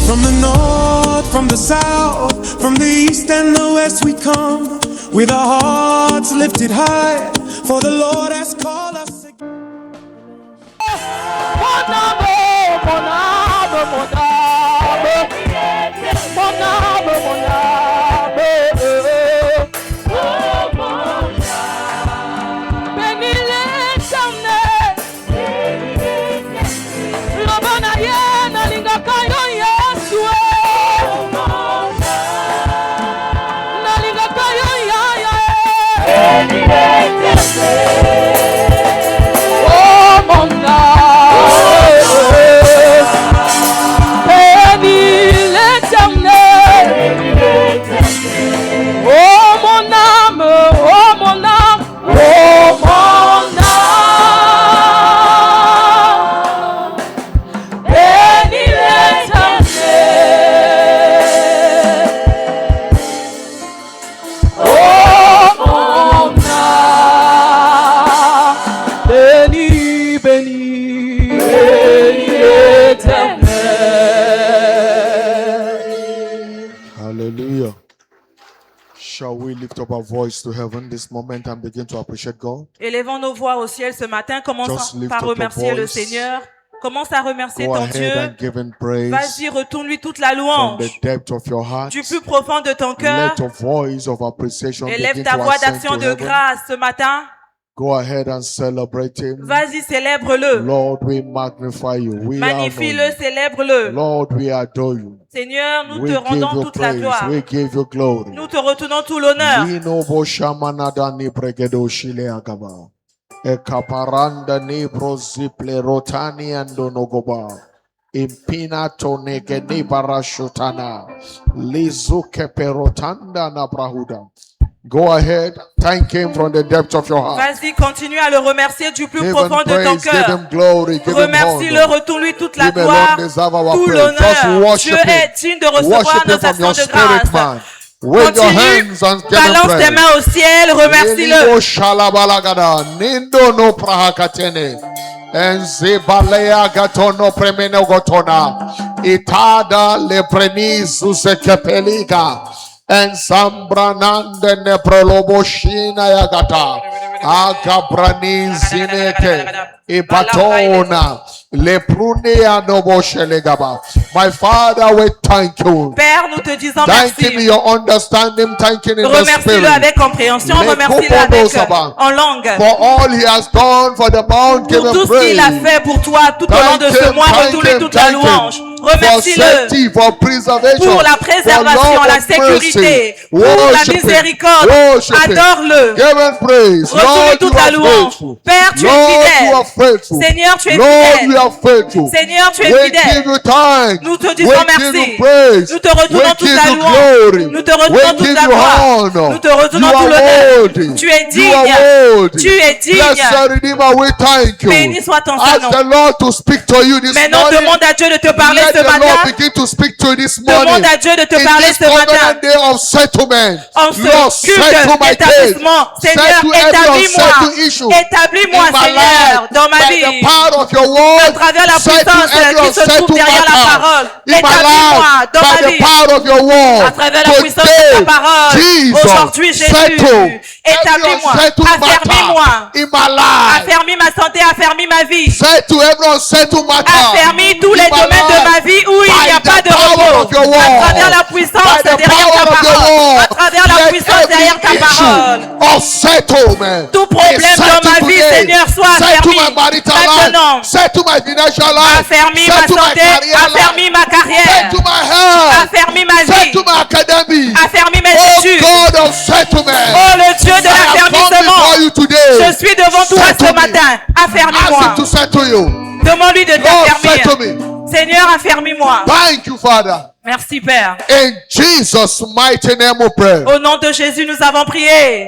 From the north, from the south, from the east and the west we come, with our hearts lifted high, for the Lord has called us again. Hallelujah. Shall we lift up our voice to heaven this moment and begin to appreciate God? Élevons nos voix au ciel ce matin. Commence Just lift par up your remercier le voice. Seigneur. Commence à remercier Go ton ahead Dieu. and give him praise Vas-y, retourne-lui toute la from louange. the depth of your heart. Du plus profond de ton cœur. Let a voice of appreciation Élève begin ta to voix ascend d'action to de heaven. grâce ce matin. Go ahead and celebrate him. Vas-y, célèbre-le. Lord, we magnify you. We honor Magnifie-le, you. célèbre-le. Lord, we adore you. Seigneur, nous We te give rendons you toute la praise. gloire. We give you glory. Nous te retournons tout l'honneur. Lino boshamanada ni bregedo shile agaba. Ekaparanda ni broziple rotani andonogoba. Impina tonege ni barashutana. Lizuke perotanda na brahuda. Go ahead, thank him from the depth of your heart. Vas-y, continue à le remercier du plus Give profond him de ton praise, give cœur. him glory, give him Remercie-le, honor. retourne-lui toute la Him alone gloire, deserve our tout praise. Just l'honneur. worship Dieu est him. digne de recevoir Worship him nos from actions your de spirit, grâce. man. Wave your Continue, hands and give him balance praise. tes mains au ciel, remercie-le. Elimo shalabalagada, nindo no prahakatene. Enzibalea gatono premeno gotona. Itada lepreni susekepeliga. Ensambranande ne proloboshina yagata. Agabrani zineke. Ipatona. Leprunea no boshelegaba. My Father, we thank you. Père, nous te disons Thank him merci. your understanding, thank him in the Remercie-le spirit. avec compréhension, remercie-le avec en langue. For all he has done for the mount, give Pour him tout ce qu'il a praise. fait pour toi tout au long de ce mois, retourne toute la louange. For Remercie-le safety, for preservation, pour la préservation, for love la and sécurité, mercy. pour la Worship him. miséricorde. Worship him. Adore-le. Give him praise. Retourne Lord, toute you la are louange. faithful. Père, tu es Lord, you fidèle. are faithful. Seigneur, tu es Lord, fidèle. you are faithful. Seigneur, tu es We fidèle. give you thanks. Nous te We disons give merci. you praise. Nous te retournons We toute give la you louange. glory. Nous te retournons We toute give la you gloire. honor. Nous te retournons You tout are l'honneur. worthy. Tu es You are digne. worthy. Tu es digne. Blessed Redeemer, we thank you. Béni soit ton Ask Saint-Nom. the Lord to speak to you this Maintenant, morning. demande à Dieu de te parler Let ce the Lord matin. begin to speak to you this morning. Demande à Dieu de te In parler this ce matin. covenant day of settlement. En ce Lord, culte settle my case. d'établissement, Seigneur, Settle every établis-moi. unsettled issue Établis-moi, in my Seigneur, life. dans ma By vie. the power of your À word, travers la settle puissance every qui se trouve unsettled derrière la matter parole. in my Établis-moi life. dans By ma the vie. power of your word. À travers la puissance de ta parole. Jesus, Aujourd'hui, Jésus, settle établis-moi. every unsettled Affermis-moi. matter in my life. Affermis ma santé, affermis ma vie. Settle every unsettled matter Affermis tous les in my domaines de life. ma vie où il n'y a By pas the de power repos. of your À word. travers la puissance By the derrière power ta of your parole. word. À travers la Let puissance derrière ta every parole. issue of settlement Tout problème be dans ma settled vie, today. Seigneur, soit Settle affermi. my marital Maintenant. life. Settle my financial life. Affermis ma Settle my santé, career life. affermis ma carrière. Settle my health. Affermis ma vie. Settle my academy. Affermis mes Oh études. God of settlement. Oh, le Dieu de I have come l'affermissement. before you today. Je suis devant toi Settle ce me. matin. Ask Affermis-moi. him to settle you. Demande-lui de Lord, settle t'affermir. me. Seigneur, affermis-moi. Thank you, Father. Merci, Père. In Jesus' mighty name we pray. Au nom de Jésus, nous avons prié.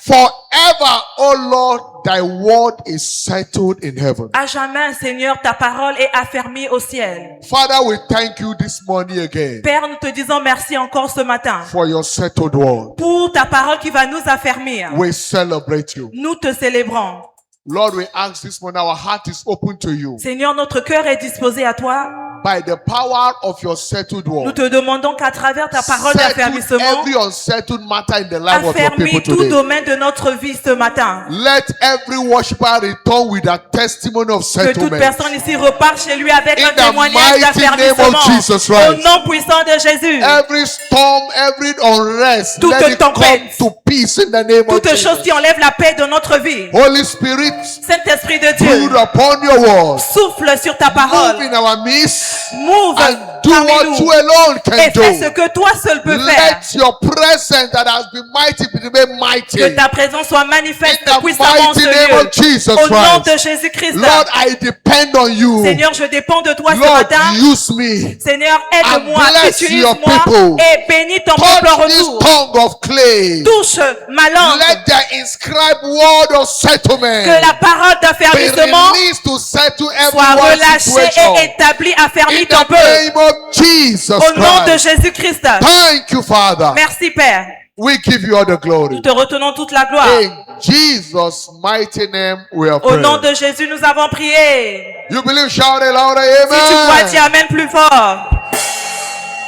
Forever, oh Lord, thy word is settled in heaven. À jamais, Seigneur, ta parole est affermie au ciel. Father, we thank you this morning again Père, nous te disons merci encore ce matin for your settled word. pour ta parole qui va nous affermir. We celebrate you. Nous te célébrons. Lord, we ask this morning, our heart is open to you. Seigneur, notre cœur est disposé à toi. By the power of your settled Nous word, te demandons qu'à travers ta parole settle d'affermissement, every unsettled matter in the life of your affermis people tout today. domaine de notre vie ce matin. Let every worshiper return with a testimony of Que toute settlement. personne ici repart chez lui avec In un the témoignage mighty name of d'affermissement. Jesus Au Christ. nom puissant de Jésus. Every storm, every unrest, Toute let it come tempête. to peace in the name of Toute chose Jesus. qui enlève la paix de notre vie. Holy Spirit, Saint-Esprit de brood Dieu, upon your word. souffle sur ta Move parole. in our midst Move and do parmi what nous. you alone Et can fais ce do. que toi seul peux faire. Let your presence that has been mighty be remain mighty. Que ta présence soit manifeste In the puissamment en ce mighty name of lieu. Jesus Au nom Christ. de Jésus-Christ. Lord, I depend on you. Seigneur, je dépends de toi ce Lord, matin. use me. Seigneur, aide-moi, And bless your utilise-moi people. et bénis ton peuple en Touch this retour. tongue of clay. Touche ma langue. Let the inscribed word of settlement Que la parole be d'affermissement released to settle soit everyone's relâchée situation. et établie, affermie In ton the peuple. name of Jesus Au nom de Christ. Jésus-Christ. Thank you, Father. Merci Père. We give you all the glory. Nous te retenons toute la gloire. In Jesus' mighty name we are Au nom praying. de Jésus, nous avons prié. You believe, shout it louder, Si tu crois, dis amen. Amen plus fort.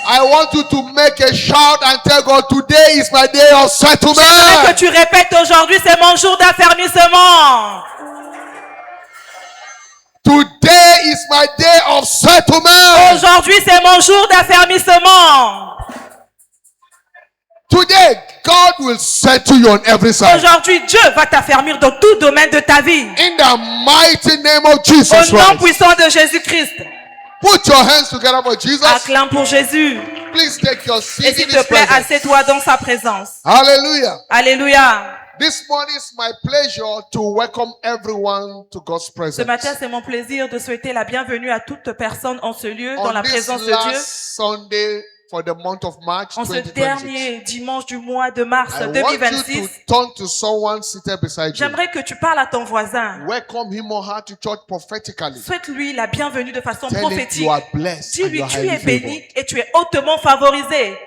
I want you to make a shout and tell God, today is my day of J'aimerais que settlement. tu répètes aujourd'hui, c'est mon jour d'affermissement. Today is my day of settlement. Aujourd'hui, c'est mon jour d'affermissement. Today, God will settle you on every side. Aujourd'hui, Dieu va t'affermir dans tout domaine de ta vie. In the mighty name of Jesus Au nom Christ. puissant de Jésus-Christ. Put your hands together for Jesus. Acclame pour Jésus. Please take your Et seat s'il in te His plaît, presence. assieds-toi dans sa présence. Hallelujah. Alléluia. This morning is my pleasure to welcome everyone to God's Ce presence. matin, c'est mon plaisir de souhaiter la bienvenue à toute personne en ce lieu, dans On la this présence de last Dieu. Sunday for the month of March En ce 2026. dernier dimanche du mois de mars I want you 2026, to turn to someone seated beside you. j'aimerais que tu parles à ton voisin. Welcome him or her to church prophetically. Souhaite-lui la bienvenue de façon Tell him prophétique. you are blessed and Dis-lui, you are tu highly es béni favored. et tu es hautement favorisé.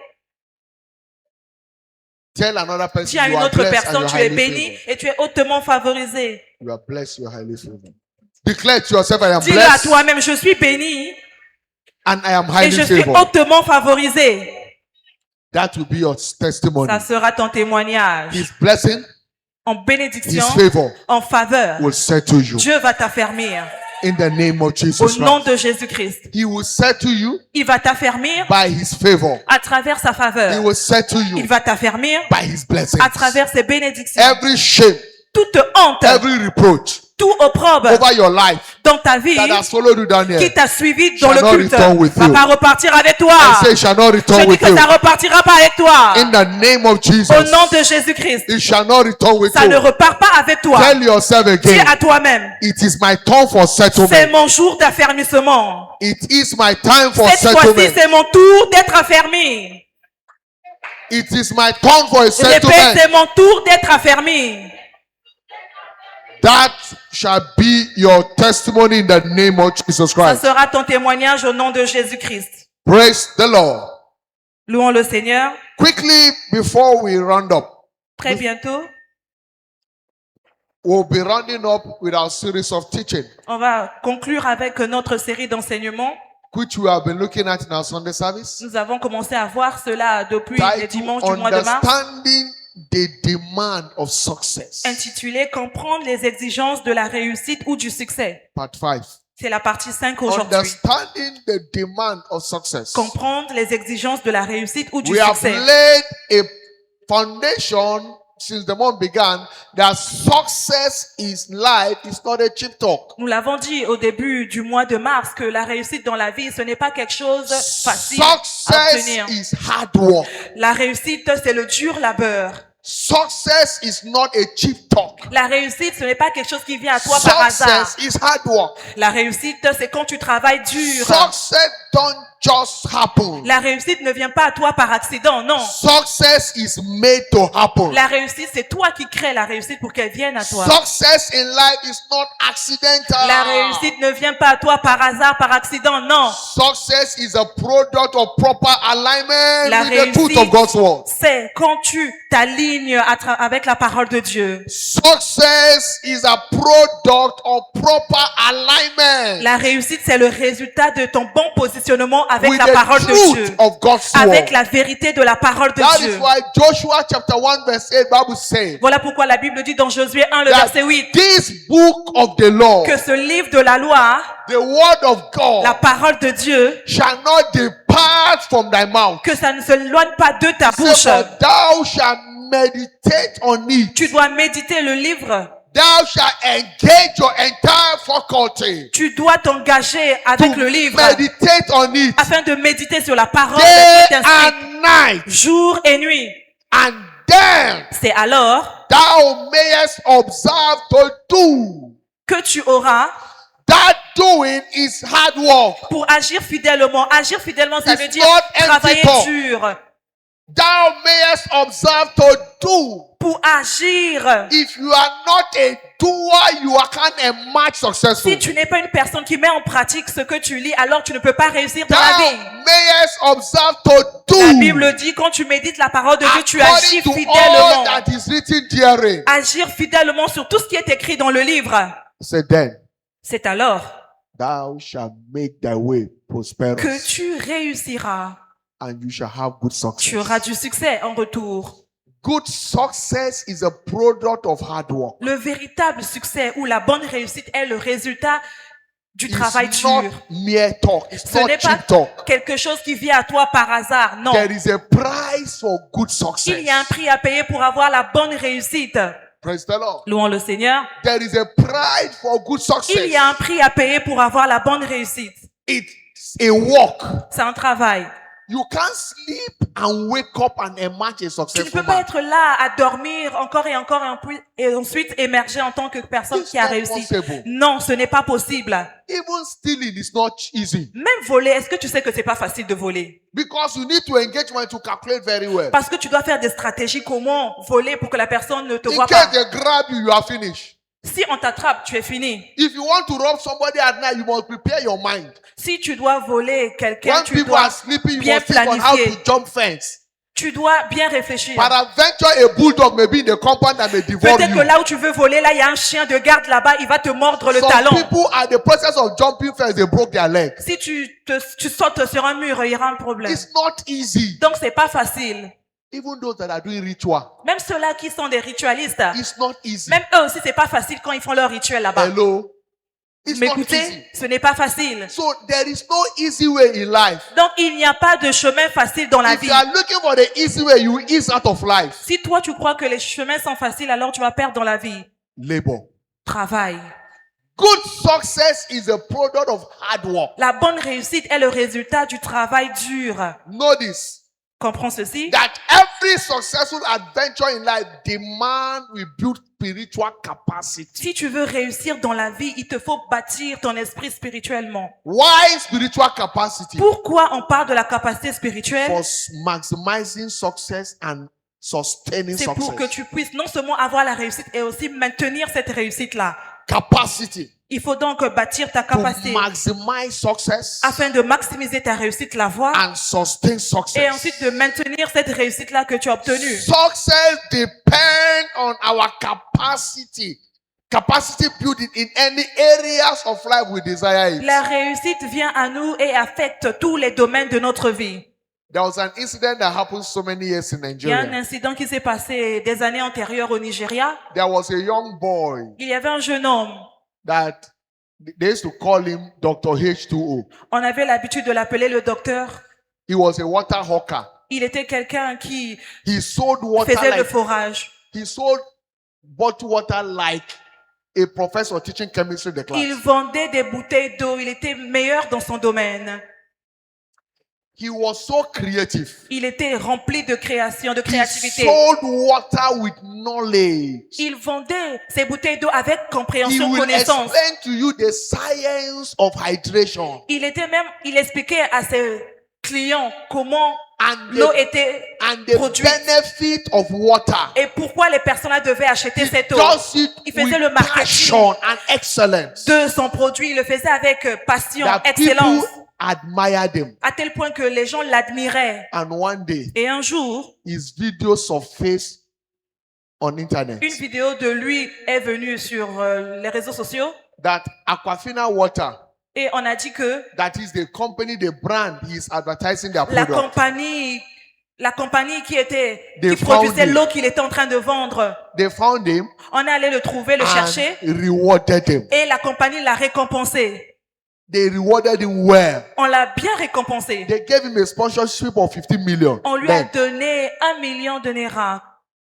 Tell another person Dis à you une are autre blessed and personne, you tu are es highly béni favored. et tu es hautement favorisé. You are blessed, you are highly favored. Declare to yourself, I am Dis-le à blessed toi-même, je suis béni and I am et highly je suis favored. hautement favorisé. That will be your testimony. Ça sera ton témoignage. His blessing, En His bénédiction, favor en faveur. will settle you. Dieu va t'affermir. In the name of Au Jesus nom Christ. de Jésus-Christ. He will settle you Il va t'affermir by His favor. à travers sa He faveur. will settle Il you va t'affermir by His blessings. à travers ses bénédictions. Every shame, Toute honte, every reproach tout opprobre over your life dans ta vie that has followed you down qui here, t'a suivi dans shall le not culte return with va you. pas repartir avec toi. I say, shall not Je return dis with que you. ça repartira pas avec toi. In the name of Au nom Jesus, de Jésus-Christ. it shall not return with Ça ne you. repart pas avec toi. Tell yourself Dis again, à toi-même, it is my time for c'est settlement. mon jour d'affermissement. It is my time for Cette fois-ci, settlement. c'est mon tour d'être affermi. It is my time for a Répète, settlement. c'est mon tour d'être affermi. That shall be your testimony in the name of Jesus Ça Christ. sera ton témoignage au nom de Jésus-Christ. Praise the Lord. Louons le Seigneur. Quickly, before we round up, Très bientôt, we'll be rounding up with our series of teaching, on va conclure avec notre série d'enseignements. which we have been looking at in our Sunday service. Nous avons commencé à voir cela depuis les Titled dimanches du mois de mars, Understanding the Demand of Success. intitulé Comprendre les exigences de la réussite ou du succès. Part 5. C'est la partie 5 aujourd'hui. Understanding the demand of success. Comprendre les exigences de la réussite ou du We have succès. laid a foundation since the month began that success is life is not a cheap talk. Nous l'avons dit au début du mois de mars que la réussite dans la vie, ce n'est pas quelque chose facile à Success obtenir. is hard work. La réussite, c'est le dur labeur. Success is not a cheap talk. La réussite, ce n'est pas quelque chose qui vient à toi par hasard. Success is hard work. La réussite, c'est quand tu travailles dur. Success don't just happen. La réussite ne vient pas à toi par accident, non. Success is made to happen. La réussite, c'est toi qui crées la réussite pour qu'elle vienne à toi. Success in life is not accidental. La réussite ne vient pas à toi par hasard, par accident, non. Success is a product of proper alignment La with the truth of God's word. c'est quand tu t'alignes avec la parole de Dieu. Success is a product of proper alignment La réussite, c'est le résultat de ton bon positionnement avec with la parole the de truth Dieu. of God's Avec word. la vérité de la parole de That Dieu. is why Joshua chapter 1 verse 8 Bible says Voilà pourquoi la Bible dit dans Josué 1, le that verset 8, this book of the law, que ce livre de la loi, the word of la God, parole de Dieu, shall not depart from thy mouth. que ça ne se éloigne pas de ta Say, bouche. for thou shalt meditate on it. Tu dois méditer le livre. Thou shalt engage your entire faculty Tu dois t'engager avec le to livre meditate on it afin de méditer sur la parole day qui est inscrite and night, jour et nuit. and then C'est alors thou mayest observe to do. que tu auras That doing is hard work. pour agir fidèlement. Agir fidèlement, ça It's veut dire not empty travailler talk. dur. Thou mayest observe to do. Pour agir. If you are not a doer, you can't emerge successful. Si tu n'es pas une personne qui met en pratique ce que tu lis, alors tu ne peux pas réussir dans la vie. Thou mayest observe to do. La Bible dit, quand tu médites la parole de Dieu, tu agis According to all fidèlement. that is written therein. Agir fidèlement sur tout ce qui est écrit dans le livre. Say then, C'est alors thou shalt make thy way prosperous, que tu réussiras. and you shall have good success. Tu auras du succès en retour. Good success is a product of hard work. Le véritable succès ou la bonne réussite est le résultat du travail It's not dur. mere talk. It's Ce not n'est pas cheap talk. quelque chose qui vient à toi par hasard. Non. There is a price for good success. Il y a un prix à payer pour avoir la bonne réussite. Praise the Lord. Louons le Seigneur. There is a price for good success. Il y a un prix à payer pour avoir la bonne réussite. It's a walk. C'est un travail. You can't sleep and wake up and emerge a Tu ne successful peux pas man. être là à dormir encore et encore et ensuite émerger en tant que personne It's qui a not réussi. possible. Non, ce n'est pas possible. Even stealing is not easy Même voler, est-ce que tu sais que c'est pas facile de voler? because you need to engage when to calculate very well. Parce que tu dois faire des stratégies comment voler pour que la personne ne te In voit case pas. they grab you, you are finished. Si on t'attrape, tu es fini. If you want to rob somebody at night, you must prepare your mind. Si tu dois voler quelqu'un, When tu people dois are sleeping, you bien must think on how planifier. to jump fence. Tu dois bien réfléchir. Peradventure, a bulldog may be in the compound and may devour Peut-être que you. là où tu veux voler, là, il y a un chien de garde là-bas, il va te mordre le Some talon. people at the process of jumping fence, they broke their leg. Si tu sautes sur un mur, il y aura un problème. It's not easy. Donc, c'est pas facile. Even those that are doing ritual, Même ceux-là qui sont des ritualistes, it's not easy. même eux aussi, c'est pas facile quand ils font leur rituel là-bas. Hello? It's Mais not easy. écoutez, ce n'est pas facile. So there is no easy way in life. Donc, il n'y a pas de chemin facile dans la If vie. you are looking for the easy way, you will ease out of life. Si toi, tu crois que les chemins sont faciles, alors tu vas perdre dans la vie. Labor. Travail. Good success is a product of hard work. La bonne réussite est le résultat du travail dur. Notice Comprends ceci? that every successful adventure in life demand we build spiritual capacity. Si tu veux réussir dans la vie, il te faut bâtir ton esprit spirituellement. Why spiritual capacity? Pourquoi on parle de la capacité spirituelle? For maximizing success and sustaining C'est pour que success. tu puisses non seulement avoir la réussite et aussi maintenir cette réussite-là. Capacity Il faut donc bâtir ta to capacité maximize success afin de maximiser ta réussite, la voir, and sustain et success. ensuite de maintenir cette réussite-là que tu as obtenue. Success depends on our capacity. Capacity building in any areas of life we desire it. La réussite vient à nous et affecte tous les domaines de notre vie. There was an incident that happened so many years in Il y a un Nigeria. incident qui s'est passé des années antérieures au Nigeria. There was a young boy Il y avait un jeune homme. that they used to call him Dr. H2O. On avait l'habitude de l'appeler le docteur. He was a water hawker. Il était quelqu'un qui He sold water faisait le like forage. he sold bottled water like a professor teaching chemistry in the class. Il vendait des bouteilles d'eau. Il était meilleur dans son domaine. He was so creative. Il était rempli de création, de He créativité. sold water with knowledge. Il vendait ses bouteilles d'eau avec He compréhension, will connaissance. explain to you the science of hydration. Il expliquait à ses clients comment and l'eau the, était and the produite benefit of water. et pourquoi les personnes devaient acheter He cette eau. does it Il faisait with le marketing passion and excellence. de son produit, il le faisait avec passion, That excellence, people admire them. à tel point que les gens l'admiraient. And one day, Et un jour, his video surfaced on internet une vidéo de lui est venue sur les réseaux sociaux that Aquafina Water, et on a dit que that is the company, the brand, he is advertising their la product. compagnie qui They produisait found him. l'eau qu'il était en train de vendre, They found him on est allé le trouver, le chercher and rewarded him. et la compagnie l'a récompensé. They rewarded him well. On l'a bien récompensé. They gave him a sponsorship of 50 million. On lui a Then donné 1 million de naira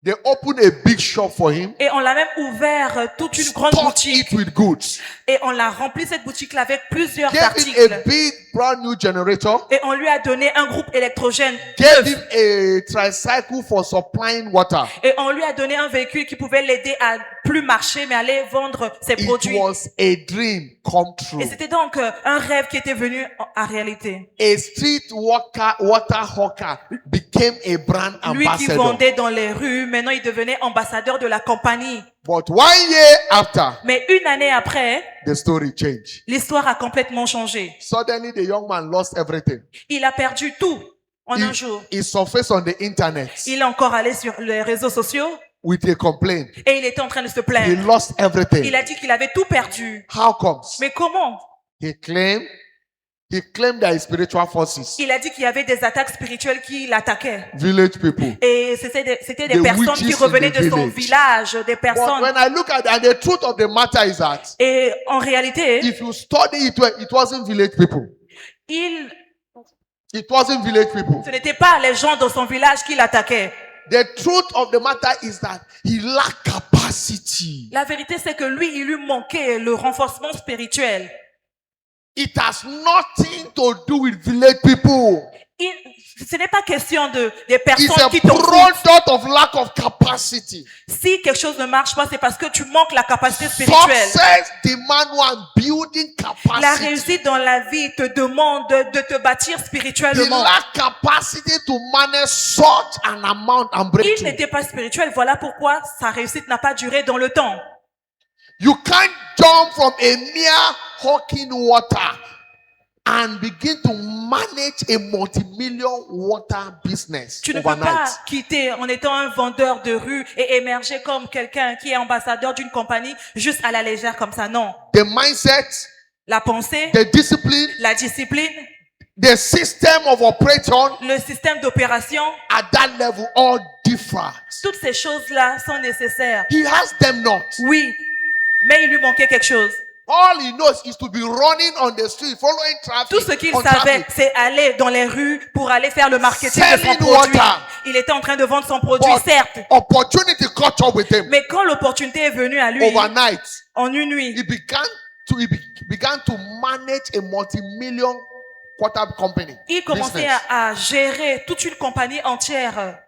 they opened a big shop for him, et on l'a même ouvert toute une grande stocked boutique it with goods, et on l'a rempli cette boutique-là avec plusieurs gave him a articles big brand new generator, et on lui a donné un groupe électrogène gave him a tricycle for supplying water. et on lui a donné un véhicule qui pouvait l'aider à plus marcher mais aller vendre ses It produits. was a dream come true. Et c'était donc un rêve qui était venu à réalité. A street water hawker became a brand Lui qui ambassador. vendait dans les rues, maintenant il devenait ambassadeur de la compagnie. But 1 year after, Mais une année après, the story changed. l'histoire a complètement changé. Suddenly, the young man lost everything. Il a perdu tout en un jour. He surfaced on the internet Il est encore allé sur les réseaux sociaux with a complaint. et il était en train de se He plaindre. lost everything. Il a dit qu'il avait tout perdu. How comes? Mais comment? He claimed there is spiritual forces, Il a dit qu'il y avait des attaques spirituelles qui l'attaquaient. village people. Et c'était des The personnes witches qui in revenaient the de son village. village, des But personnes. when I look at it, and the truth of the matter is that Et en réalité, if you study it, it wasn't village people. It wasn't village people. ce n'était pas les gens dans son village qui l'attaquaient. The truth of the matter is that he lacked capacity. La vérité, c'est que lui, il lui manquait le renforcement spirituel. It has nothing to do with village people. Ce n'est pas question des It's personnes a qui t'entourent. product of lack of capacity. Si quelque chose ne marche pas, c'est parce que tu manques la capacité spirituelle. Success demand one building capacity. La réussite dans la vie te demande de te bâtir He spirituellement. lacked capacity to manage such an amount and Il breakthrough. n'était pas spirituel. Voilà pourquoi sa réussite n'a pas duré dans le temps. You can't jump from a mere hawking water and begin to manage a multi-million water business Tu ne peux pas overnight. quitter en étant un vendeur de rue et émerger comme quelqu'un qui est ambassadeur d'une compagnie juste à la légère comme ça. Non. The mindset, La pensée, the discipline, la discipline, the system of operation le système d'opération, at that level all differ. toutes ces choses-là sont nécessaires. He has them not. Oui, mais il lui manquait quelque chose. All he knows is to be running on the street, following traffic. Tout ce qu'il on savait, traffic. c'est aller dans les rues pour aller faire le marketing de son Selling produit. water. Il était en train de vendre son produit, But certes. opportunity caught up with him. Mais quand l'opportunité est venue à lui, Overnight, en une nuit, he began to manage a multi-million quarter company. il commençait business. à gérer toute une compagnie entière.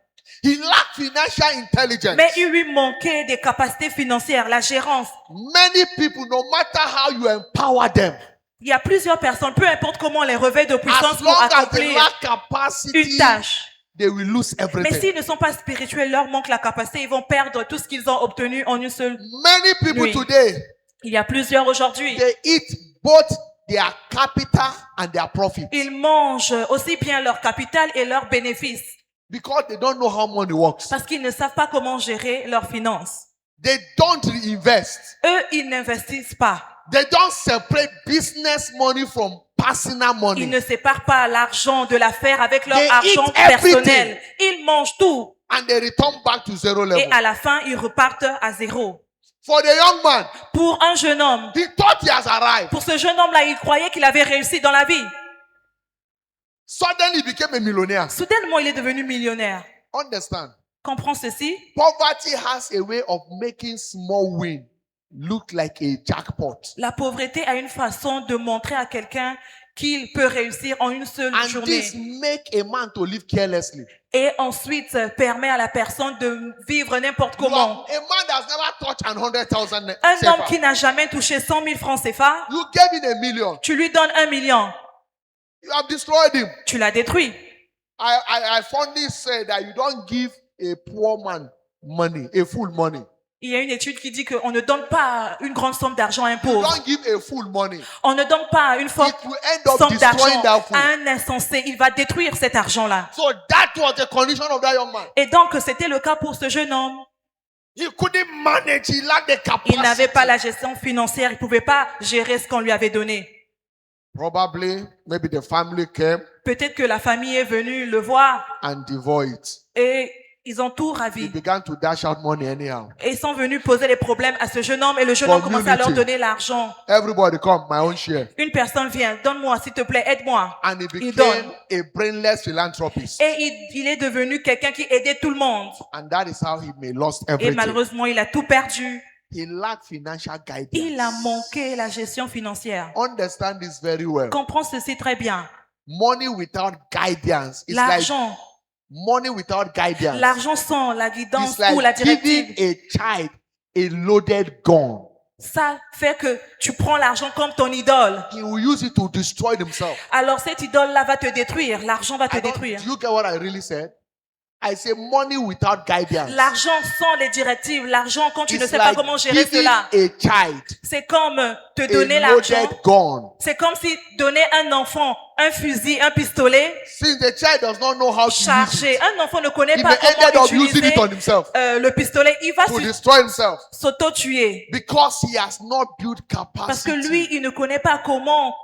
He lacked financial intelligence. Mais il lui manquait des capacités financières, la gérance. Many people, no matter how you empower them, Il y a plusieurs personnes, peu importe comment on les revêt de puissance as pour long as they accomplir lack capacity, une tâche. they will lose Mais everything. s'ils ne sont pas spirituels, leur manque la capacité, ils vont perdre tout ce qu'ils ont obtenu en une seule. Many people Oui. today, Il y a plusieurs aujourd'hui. they eat both their capital and their profit Ils mangent aussi bien leur capital et leurs bénéfices because they don't know how money works. parce qu'ils ne savent pas comment gérer leurs finances. They don't reinvest. Eux, ils n'investissent pas. They don't separate business money from personal Ils money. ne séparent pas l'argent de l'affaire avec leur They argent eat everything. personnel. Ils mangent tout And they return back to zero et level. à la fin, ils repartent à zéro. For the young man, Pour un jeune homme, he thought he has arrived. pour ce jeune homme-là, il croyait qu'il avait réussi dans la vie. Suddenly he became a millionaire. Soudainement, il est devenu millionnaire. Understand? Comprends ceci? Poverty has a way of making small win look like a jackpot. La pauvreté a une façon de montrer à quelqu'un qu'il peut réussir en une seule And journée. this make a man to live carelessly. Et ensuite permet à la personne de vivre n'importe You comment. are a man that's never touched 100,000 Un homme CFA. qui n'a jamais touché 100 000 francs CFA, You gave him a million. tu lui donnes 1 million. You have destroyed him. Tu l'as détruit. I fondly say that you don't give a poor man money, a full money. Il y a une étude qui dit qu'on ne donne pas une grande somme d'argent à un You pauvre. don't give a full money. On ne donne pas une forte It will end up somme destroying d'argent that à fool. un insensé. Il va détruire cet argent-là. So that was the condition of that young man. Et donc, c'était le cas pour ce jeune homme. He couldn't manage. He lacked the Il n'avait capacity. pas la gestion financière. Il ne pouvait pas gérer ce qu'on lui avait donné. Probably, maybe the family came Peut-être que la famille est venue le voir and devoid it. et ils ont tout He ravi. began to dash out money anyhow. Et ils sont venus poser les problèmes à ce jeune homme et le jeune homme commençait à leur Community. donner l'argent. Everybody come, my own share. Une personne vient, donne-moi s'il te plaît, aide-moi. And he Il became donne. a brainless philanthropist. Et il est devenu quelqu'un qui aidait tout le monde. And that is how he may lost Et everything. malheureusement, il a tout perdu. He lacked financial guidance. Il a manqué la gestion financière. Understand this very well. Comprends ceci très bien. Money without guidance is like L'argent, money without guidance. l'argent sans la guidance It's like ou la giving directive, a child a loaded gun. ça fait que tu prends l'argent comme ton idole. He will use it to destroy himself. Alors cette idole-là va te détruire. L'argent va te I don't- détruire. do you get what I really said? I say money without guidance. L'argent sans les directives, l'argent quand tu ne It's sais pas like comment gérer giving cela. a child C'est comme te a donner l'argent. loaded gun. C'est comme si donner un enfant un fusil, un pistolet Since the child does not know how to use it, chargé. Un enfant ne connaît he pas may ended comment up using utiliser it on himself le pistolet. Il va to destroy himself s'auto-tuer. because he has not built Parce que capacity. lui, il ne connaît pas comment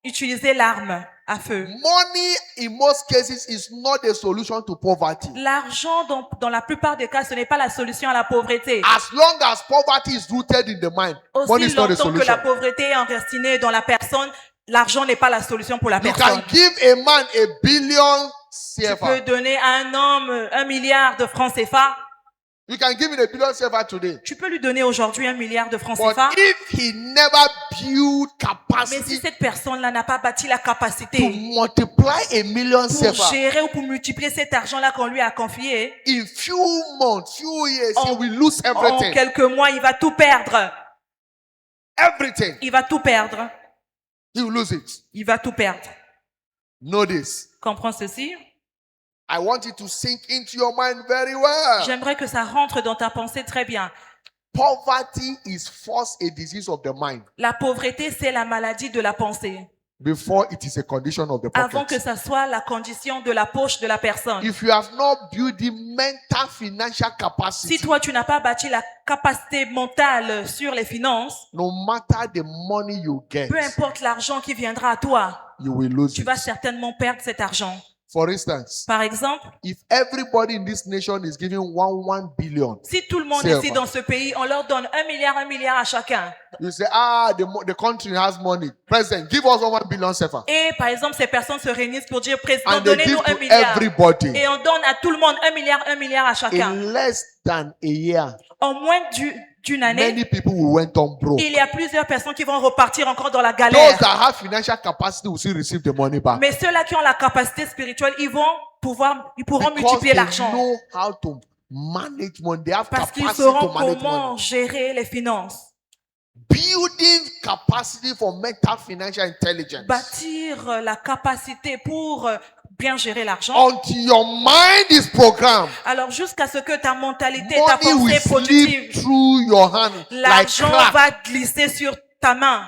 utiliser l'arme à feu. Money, in most cases, is not a solution to poverty. L'argent, dans la plupart des cas, ce n'est pas la solution à la pauvreté. As long as poverty is rooted in the mind, money Aussi is not a longtemps que solution. la pauvreté est enracinée dans la personne, l'argent n'est pas la solution pour la You personne. can give a man a billion Tu peux CFA. donner à un homme 1 milliard de francs CFA. You can give him a billion CFA today. Tu peux lui donner aujourd'hui 1 milliard de francs But CFA. if he never built Mais si capacity cette personne-là n'a pas bâti la to capacité multiply a million pour CFA, gérer ou pour multiplier cet argent-là qu'on lui a confié, in few months, few years, he En- will lose en everything. quelques mois, il va tout perdre. Everything. Il va tout perdre. He will lose it. Il va tout perdre. Know this. Comprends ceci? I want it to sink into your mind very well. J'aimerais que ça rentre dans ta pensée très bien. Poverty is first a disease of the mind La pauvreté, c'est la maladie de la pensée. before it is a condition of the Avant que pocket. ça soit la condition de la poche de la personne. If you have not built the mental financial Si capacity, toi, tu n'as pas bâti la capacité mentale sur les finances, no matter the money you get, peu importe l'argent qui viendra à toi, you will lose tu it. vas certainement perdre cet argent. For instance, Par exemple, if everybody in this nation is giving 1 billion, si tout le monde C'est ici vrai. dans ce pays, on leur donne 1 milliard à chacun. you say, the country has money. President, give us 1 billion sefa. Et par exemple, ces personnes se réunissent pour dire, président, And they donnez-nous give 1 to milliard. everybody. Et on donne à tout le monde 1 milliard à chacun. In less than a year, En moins d'une année, many people will went on broke. il y a plusieurs personnes qui vont repartir encore dans la Those galère. that have financial capacity will still receive the money back. Mais ceux-là qui ont la capacité spirituelle, ils pourront Because multiplier they l'argent. know how to manage money. They have Parce qu'ils capacity to sauront manage comment money. gérer les finances. Building capacity for mental financial intelligence. Bâtir la capacité pour bien gérer l'argent. Until your mind is programmed, Alors jusqu'à ce que ta mentalité, ta money will pensée slip productive, through your hand like l'argent crack. va glisser sur ta main.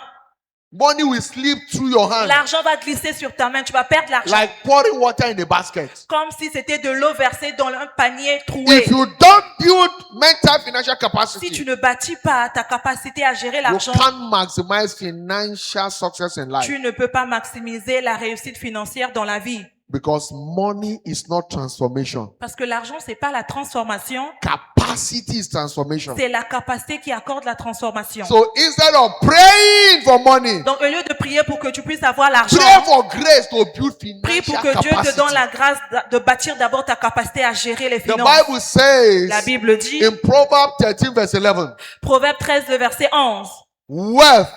Money will slip through your hand L'argent va glisser sur ta main. Tu vas perdre l'argent. like pouring water in a basket. Comme si c'était de l'eau versée dans un panier troué. If you don't build mental financial Si tu capacity, ne bâtis pas ta capacité à gérer you l'argent, can't maximize financial success in life tu ne peux pas maximiser la réussite financière dans la vie. because money is not transformation. Parce que l'argent, c'est pas la transformation, Capacity is transformation. c'est la capacité qui accorde la transformation. So instead of praying for money, Donc, au lieu de prier pour que tu puisses avoir l'argent, pray for grace to build prie pour financial que Dieu te capacity. donne la grâce de bâtir d'abord ta capacité à gérer les The finances. Bible says La Bible dit, in Proverbs 13 verse 11, Proverbe 13, le verset 11, wealth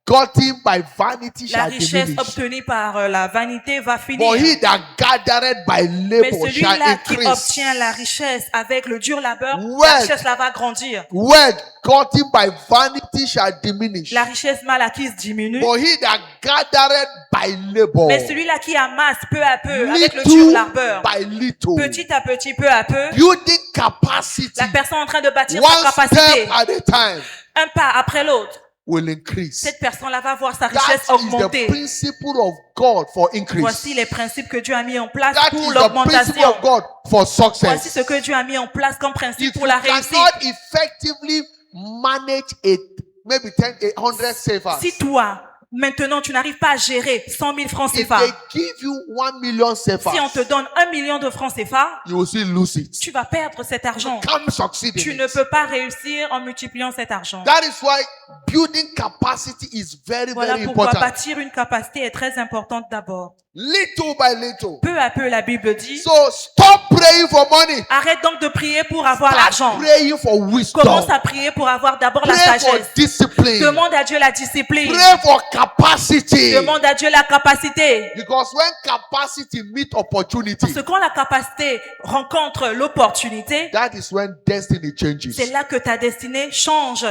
gotten by vanity La shall richesse diminish. obtenue par la vanité va But finir. he that gathered by Mais labor shall celui-là qui increase. obtient la richesse avec le dur labeur, la Ouais. richesse là va grandir. Wealth gotten by vanity shall diminish. La richesse mal acquise diminue. But he that gathered by labor, Mais celui-là qui amasse peu à peu avec le dur little labeur, by little, petit à petit, peu à peu, building capacity, la personne en train de bâtir one sa capacité, step at a time, un pas après l'autre, will increase. cette personne-là va voir sa That richesse is the augmenter. principle of God for increase. Voici les principes que Dieu a mis en place That pour is the principle l'augmentation. of God for Voici success. ce que Dieu a mis en place comme principe If pour you la réussite. cannot effectively manage it, maybe 10, 100 savers. Si toi, maintenant, tu n'arrives pas à gérer 100 000 francs If CFA, they give you 1 million savers, si on te donne 1 million de francs CFA, you will still lose it. tu vas perdre cet argent. Can't succeed Tu in ne it. peux pas réussir en multipliant cet argent. That is why building capacity is very, Voilà very pourquoi important. bâtir une capacité est très importante d'abord. Little by little. Peu à peu, la Bible dit, So stop praying for money. arrête donc de prier pour avoir Start l'argent. praying for wisdom. Commence à prier pour avoir d'abord la Pray for sagesse. discipline. Demande à Dieu la discipline. Pray for capacity. Demande à Dieu la capacité. Because when capacity meet opportunity, Parce que quand la capacité rencontre l'opportunité, that is when destiny changes. c'est là que ta destinée change.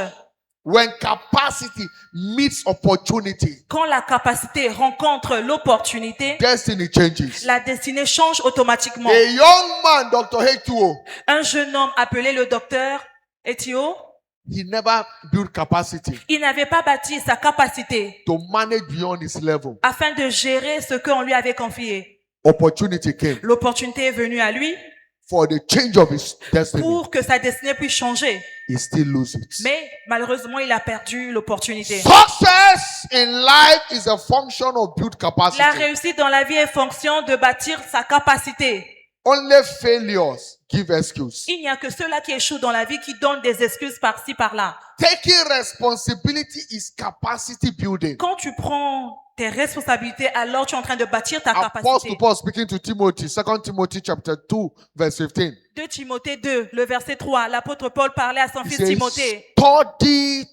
When capacity meets opportunity, Quand la capacité rencontre l'opportunité, destiny changes. la destinée change automatiquement. A young man, Dr. H2O, Un jeune homme appelé le docteur Ethio, he never built capacity il n'avait pas bâti sa capacité to manage beyond his level. afin de gérer ce qu'on lui avait confié. Opportunity came L'opportunité est venue à lui for the change of his destiny. pour que sa destinée puisse changer. He still loses it. Mais malheureusement, il a perdu l'opportunité. Success in life is a function of built capacity. La réussite dans la vie est fonction de bâtir sa capacité. Only failures give excuse. Il n'y a que ceux-là qui échouent dans la vie qui donnent des excuses par-ci, par-là. Taking responsibility is capacity building. Quand tu prends tes responsabilités, alors tu es en train de bâtir ta Apostle capacité. Paul speaking to Timothy, 2 Timothy chapter 2, verse 15. 2 Timothée 2, le verset 3, l'apôtre Paul parlait à son He fils says, Timothée. study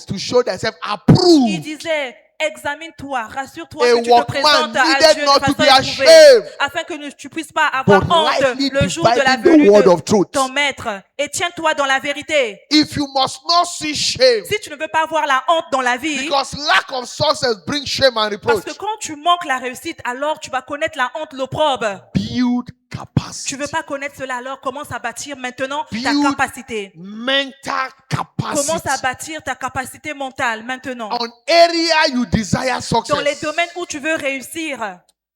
to show thyself Il approved. disait, examine-toi, rassure-toi A que tu te workman présentes à needed Dieu not de to façon be éprouvée, ashamed, afin que tu puisses pas avoir but honte rightly le jour de la dividing the venue word de of truth. ton maître. Et tiens-toi dans la vérité. If you must not see shame, Si tu ne veux pas avoir la honte dans la vie, because lack of success brings shame and parce reproach. que quand tu manques la réussite, alors tu vas connaître la honte, l'opprobre. Build Tu capacity. veux pas connaître cela, alors commence à bâtir maintenant ta Build capacité. mental Commence à capacity. bâtir ta capacité mentale maintenant. On area you desire Dans les success. domaines où tu veux réussir.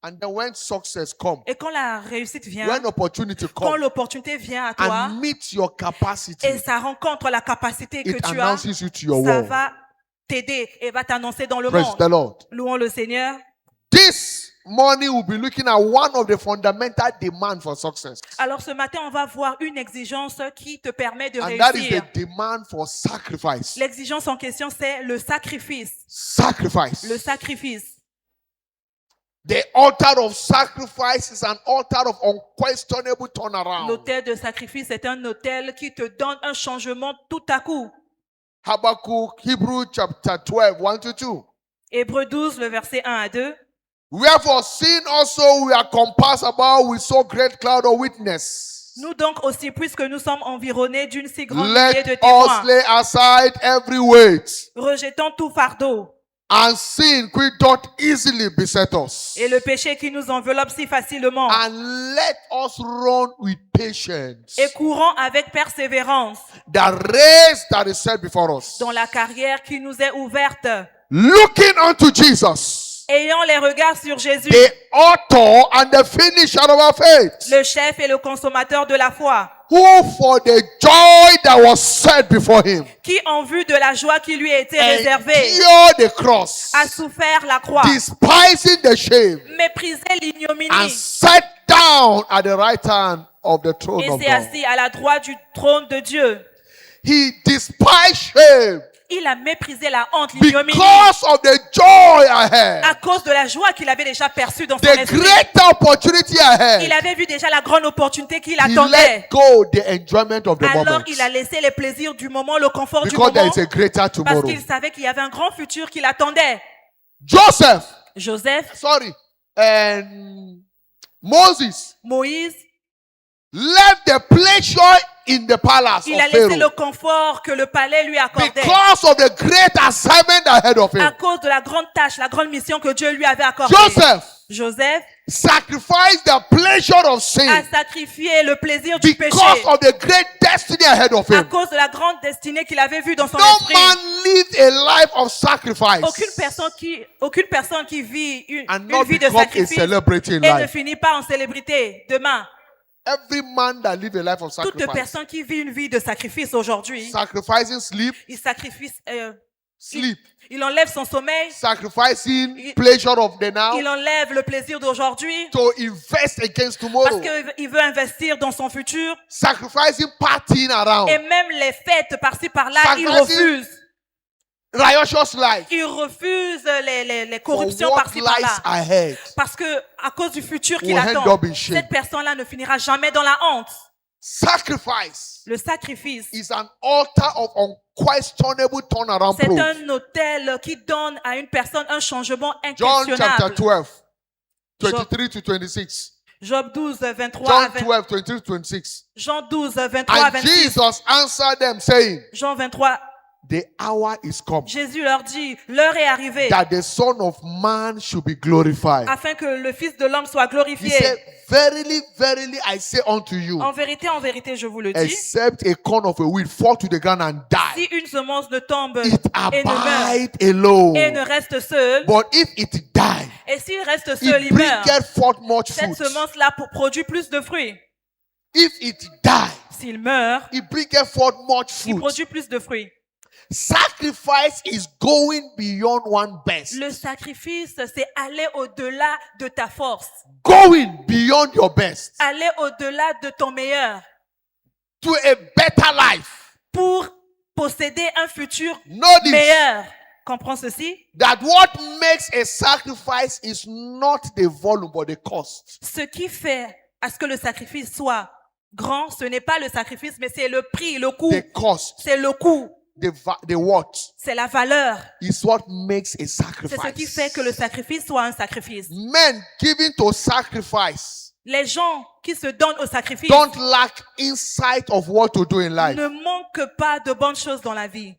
And then when success comes, Et quand la réussite vient, when opportunity quand comes, l'opportunité vient à toi, and meet your capacity, et ça rencontre la capacité que it tu as, announces you to your ça world. va t'aider et va t'annoncer dans le Praise the monde. Lord. Louons le Seigneur. This morning we'll be looking at one of the fundamental demands for success. Alors ce matin, on va voir une exigence qui te permet de And that is the réussir. demand for sacrifice. L'exigence en question, c'est le sacrifice. Sacrifice. Le sacrifice. The altar of sacrifice is an altar of unquestionable turnaround. L'autel de sacrifice est un autel qui te donne un changement tout à coup. Habakkuk, Hebrew chapter 12, 1 to 2. Hébreux 12, le verset 1 à 2. Wherefore, seeing also we are compassed about with so great cloud of witness, Nous donc aussi, puisque nous sommes environnés d'une si grande let nuée de us témoins, lay aside every weight rejetons tout fardeau and sin which doth easily beset us, et le péché qui nous enveloppe si facilement, and let us run with patience et courons avec persévérance the race that is set before us, dans la carrière qui nous est ouverte, looking unto Jesus, ayant les regards sur Jésus, the author and the finisher of our faith, le chef et le consommateur de la foi, who for the joy that was set before him qui en vue de la joie qui lui a été réservée, endured the cross, a souffert la croix, despising the shame, méprisé and l'ignominie, sat down at the right hand of the throne et of s'est God. assis à la droite du trône de Dieu. He despised shame Il a méprisé la honte, l'ignominie, because of the joy ahead, à cause de la joie qu'il avait déjà perçue dans son the esprit. great opportunity Il ahead. avait vu déjà la grande opportunité qu'il He attendait. let go the enjoyment of the Alors moment il a laissé les plaisirs du moment, le confort du because there moment, is a greater parce tomorrow. qu'il savait qu'il y avait un grand futur qui l'attendait. Joseph, Joseph, and Moses Moïse, left the pleasure in the palace il a of laissé le Pharaoh confort que le palais lui accordait because of the great assignment ahead of à him. cause de la grande tâche, la grande mission que Dieu lui avait accordée. Joseph Sacrificed the pleasure of a sin sacrifié le plaisir du péché because of the great destiny ahead of à him. cause de la grande destinée qu'il avait vue dans son No esprit. man lived a life of sacrifice Aucune personne qui vit une and not vie de become a sacrifice celebrity in et ne life. finit pas en célébrité demain. Every man that live a life of Toute sacrifice, personne qui vit une vie de sacrifice aujourd'hui, sacrificing sleep, il sacrifie, sleep, il enlève son sommeil, sacrificing pleasure of the now il enlève le plaisir d'aujourd'hui to invest against parce tomorrow, qu'il veut investir dans son futur. sacrificing partying around, Et même les fêtes par-ci par-là, il Sacrificing refuse. riotous life Il refuse les for corruptions what par-ci lies par-là. ahead. Parce que à cause du futur qu'il Will end attend, up in shame. cette personne-là ne finira jamais dans la honte. Sacrifice Le sacrifice, is an altar of unquestionable turnaround c'est proof. un autel qui donne à une personne un changement John chapter inquestionnable. 12, 23 to 26. Job 12, 23 à John 20 12, 23 to 26. Jean 12, 23 à And 26. Jesus answered them, saying, Jean 23, the hour is come Jésus leur dit, l'heure est arrivée that the Son of Man should be glorified. afin que le Fils de l'homme soit He glorifié. said, verily, verily, I say unto you, En vérité, je vous le dis, except a corn of a wheat fall to the ground and si die, une semence ne tombe it et ne meurt abide alone. et ne reste seule, But if it die, et s'il reste seul, it il meurt, bringeth forth much cette fruit. semence-là produit plus de fruits. If it die, S'il meurt, it bringeth forth much il fruit. produit plus de fruits. Sacrifice is going beyond one best. Le sacrifice, c'est aller au-delà de ta force, Going beyond your best aller au-delà de ton meilleur to a better life. pour posséder un futur Notice meilleur. Comprends ceci? that what makes a sacrifice is not the volume but the cost. Ce qui fait à ce que le sacrifice soit grand, ce n'est pas le sacrifice, mais c'est le prix, le coût. The cost, C'est le coût, the what c'est la valeur. is what makes a C'est ce qui fait sacrifice. que le sacrifice soit un sacrifice. Men giving to sacrifice Les gens qui se donnent au sacrifice don't lack insight of what to do in life. ne manquent pas de bonnes choses dans la vie.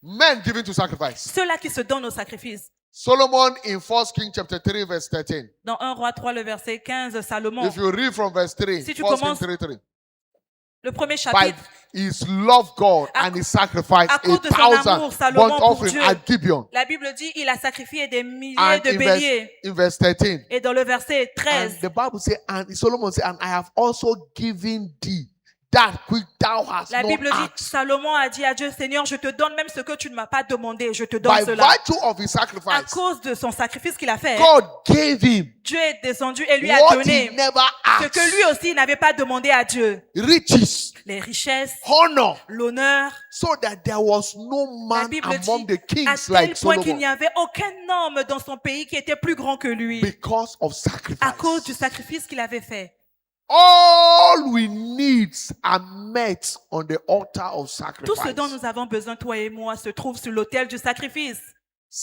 Men giving to sacrifice. Ceux-là qui se donnent au sacrifice. Solomon in 1 Kings chapter 3 verse 13. Dans 1 Roi 3, le verset 15, Salomon, If you read from verse 3, Si tu 1 Kings commences 3, 3. le premier By chapitre, his love God and his sacrifice à cause de son amour, 1,000 Salomon burnt pour offering Dieu, at Gibeon. la Bible dit il a sacrifié des milliers And de béliers. in verse 13. Et dans le verset And 13, the Bible says, and Solomon said, and I have also given thee that which thou hast la not Bible dit, asked. Salomon a dit à Dieu, Seigneur, je te donne même ce que tu ne m'as pas demandé, je te donne By cela. virtue of his À sacrifice, cause de son sacrifice qu'il a fait, God gave him Dieu est descendu et lui a what he donné never ce asked. que lui aussi n'avait pas demandé à Dieu. Riches, Les richesses, honor, l'honneur. so that there was no La man Bible among dit the kings à tel like point qu'il n'y Solomon avait aucun homme dans son pays qui était plus grand que lui because of à cause du sacrifice. sacrifice qu'il avait fait. All we needs are met on the altar of Tout ce dont sacrifice. nous avons besoin, toi et moi, se trouve sur l'autel du sacrifice.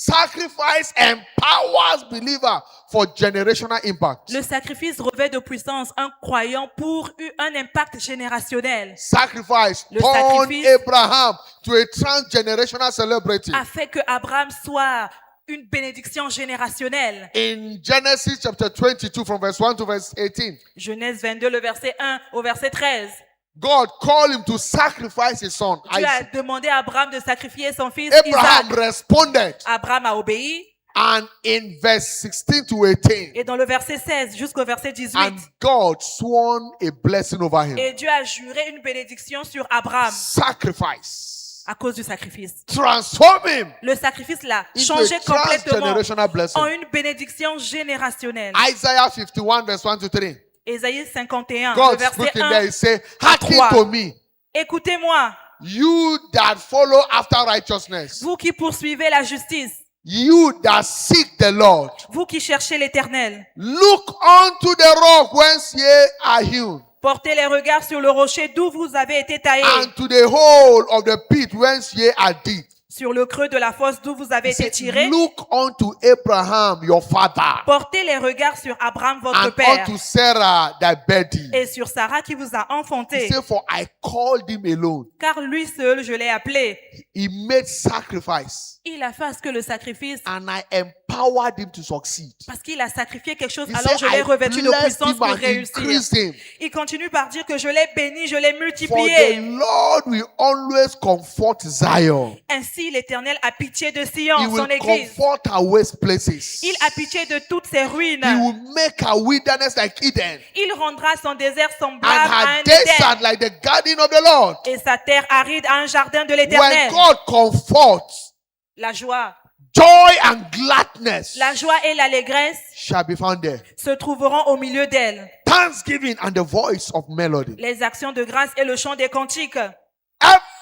Sacrifice empowers believer for generational impact. Le sacrifice revêt de puissance un croyant pour un impact générationnel, Sacrifice Le turned sacrifice Abraham to a transgenerational celebrity. a fait que Abraham soit une bénédiction générationnelle. In Genesis chapter 22 from verse 1 to verse 18, Genèse 22, le verset 1 au verset 13. God called him to sacrifice his son Dieu a Isaac. demandé à Abraham de sacrifier son fils Abraham Isaac. responded, Abraham a obéi. and in verse 16 to 18, Et dans le verset 16 jusqu'au verset 18, and God sworn a blessing over him. et Dieu a juré une bénédiction sur Abraham Sacrifice. à cause du sacrifice. Transform him Le sacrifice l'a into changé a complètement transgenerational blessing. en une bénédiction générationnelle. Isaiah 51 verse 1 to 3. Ésaïe 51, le God verset speaking 1. there, he said, hearken 3. to me, Écoutez-moi, You that follow after righteousness. Vous qui poursuivez la justice. You that seek the Lord. Vous qui cherchez l'Éternel. Look unto the rock whence ye are hewn, Portez les regards sur le rocher d'où vous avez été taillés. and to the hole of the pit whence ye are digged. Sur le creux de la fosse d'où vous avez He été said, tirés. look unto Abraham your father, Portez les regards sur Abraham, votre and père. unto Sarah thy body. Et sur Sarah qui vous a He enfanté. said, for I called him alone. Car lui seul, je l'ai appelé. He made sacrifice, Il a fait à ce que le sacrifice, and I empowered him to succeed. parce qu'il a sacrifié quelque chose, He alors je said, l'ai I revêtu de blessed puissance him pour and réussir. increased him. Il continue par dire que je l'ai béni, je l'ai For the multiplié. Lord will always comfort Zion. Ainsi l'Éternel a pitié de He Sion, son will église. comfort our waste places. Il a pitié de toutes ses ruines. He will make our wilderness like Eden, Il rendra son désert and semblable à un her desert Éden. like the garden of the Lord. Et sa terre aride à un jardin de When l'Éternel. God comforts, La joie joy and gladness et l'allégresse shall be found there. se trouveront au milieu d'elle. Thanksgiving and the voice of melody. Les actions de grâce et le chant des cantiques.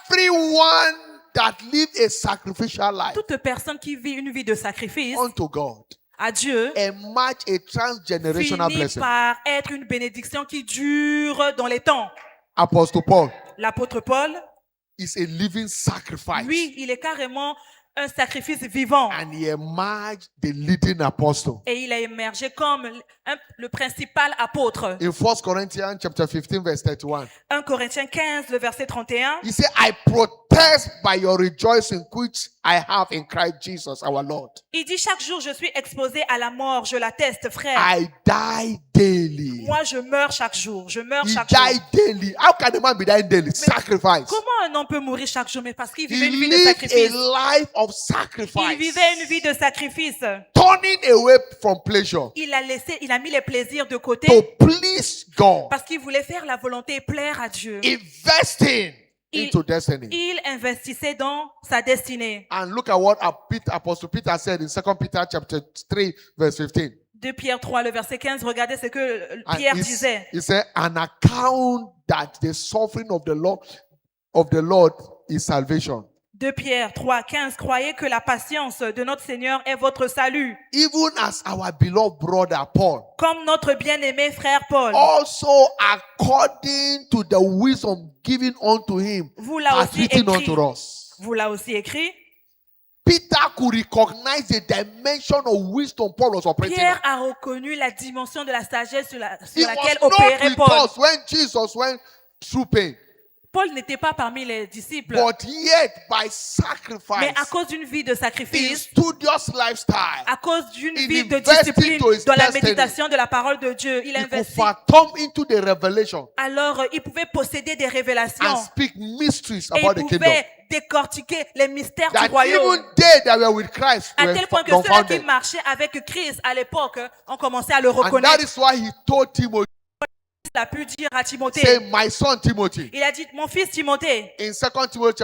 Everyone that live a sacrificial life Toute personne qui vit une vie de sacrifice unto God à Dieu emerge a transgenerational finit blessing. par être une bénédiction qui dure dans les temps. Apostle Paul L'apôtre Paul, is a living sacrifice, lui, il est carrément un sacrifice vivant. and he emerged the leading apostle. Et il a émergé comme le principal apôtre. In 1 Corinthians chapter 15 verse 31, 1 Corinthiens 15, le verset 31. he said, I protest by your rejoicing which I have in Christ Jesus our Lord. Il dit, chaque jour, je suis exposé à la mort. Je l'atteste, frère. I die daily. Moi, je meurs chaque jour. Je meurs He chaque jour. died daily. How can a man be dying daily? Sacrifice. Comment un homme peut mourir chaque jour? Mais parce qu'il He vivait une vie de lived sacrifice. a life of Il sacrifice, vivait une vie de sacrifice. turning away from pleasure Il a mis les plaisirs de côté to please God, parce qu'il voulait faire la volonté et plaire à Dieu. investing Il- into destiny. Il investissait dans sa destinée. And look at what Apostle Peter said in 2 Peter chapter 3 verse 15. De Pierre 3, le verset 15, regardez ce que And Pierre disait. he said, an account that the suffering of the Lord is salvation. De Pierre 3, 15, croyez que la patience de notre Seigneur est votre salut. Even as our beloved brother Paul, Comme notre bien-aimé frère Paul. also according to the wisdom given unto him, Vous l'a has aussi written écrit. unto us. Vous l'a aussi écrit. Peter could recognize the dimension of wisdom Paul was operating Pierre on. a reconnu la dimension de la sagesse sur He laquelle was not opérait with Paul. us when Jesus went through pain. Paul n'était pas parmi les disciples. But yet, by Mais sacrifice, à cause d'une vie de in sacrifice, studious lifestyle, à cause d'une in vie de investing discipline to his dans la destiny, méditation de la parole de Dieu, il he could investit. fathom into the revelation Alors, il pouvait posséder des révélations. and speak mysteries Et about the il kingdom. pouvait décortiquer les mystères du That royaume. even they that were with Christ À were tel point que ceux-là qui dumbfounded. marchaient avec Christ à l'époque ont commencé à le And that reconnaître. is why he told Timothy, Il a pu dire à Timothée, say, my son Timothy, il a dit, mon fils Timothée, in 2 Timothy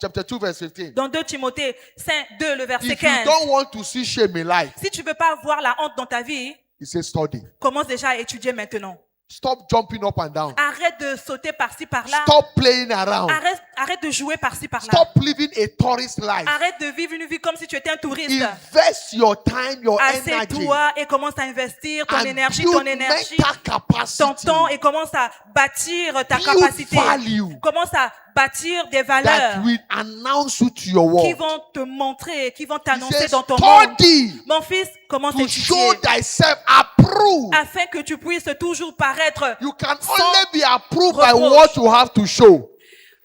chapter 2 verse 15. dans 2 Timothée 5, 2, le verset If you 15, don't want to see shame in life, si tu veux pas voir la honte dans ta vie, he says study. commence déjà à étudier maintenant. Stop jumping up and down. Arrête de sauter par-ci, par-là. Stop playing around. Arrête de jouer par-ci, par-là. Stop living a tourist life. Arrête de vivre une vie comme si tu étais un touriste. Invest your time, your energy, Assieds-toi et commence à investir ton and énergie, build ton énergie, mental capacity. ton temps et commence à bâtir ta Build capacité. value Commence à bâtir des that valeurs will announce you to your qui world. vont te montrer, qui vont He t'annoncer says, dans ton monde. study Mon fils, commence à to show étudier thyself approved. afin que tu puisses toujours paraître. You can sans only be approved by reproche. what you have to show.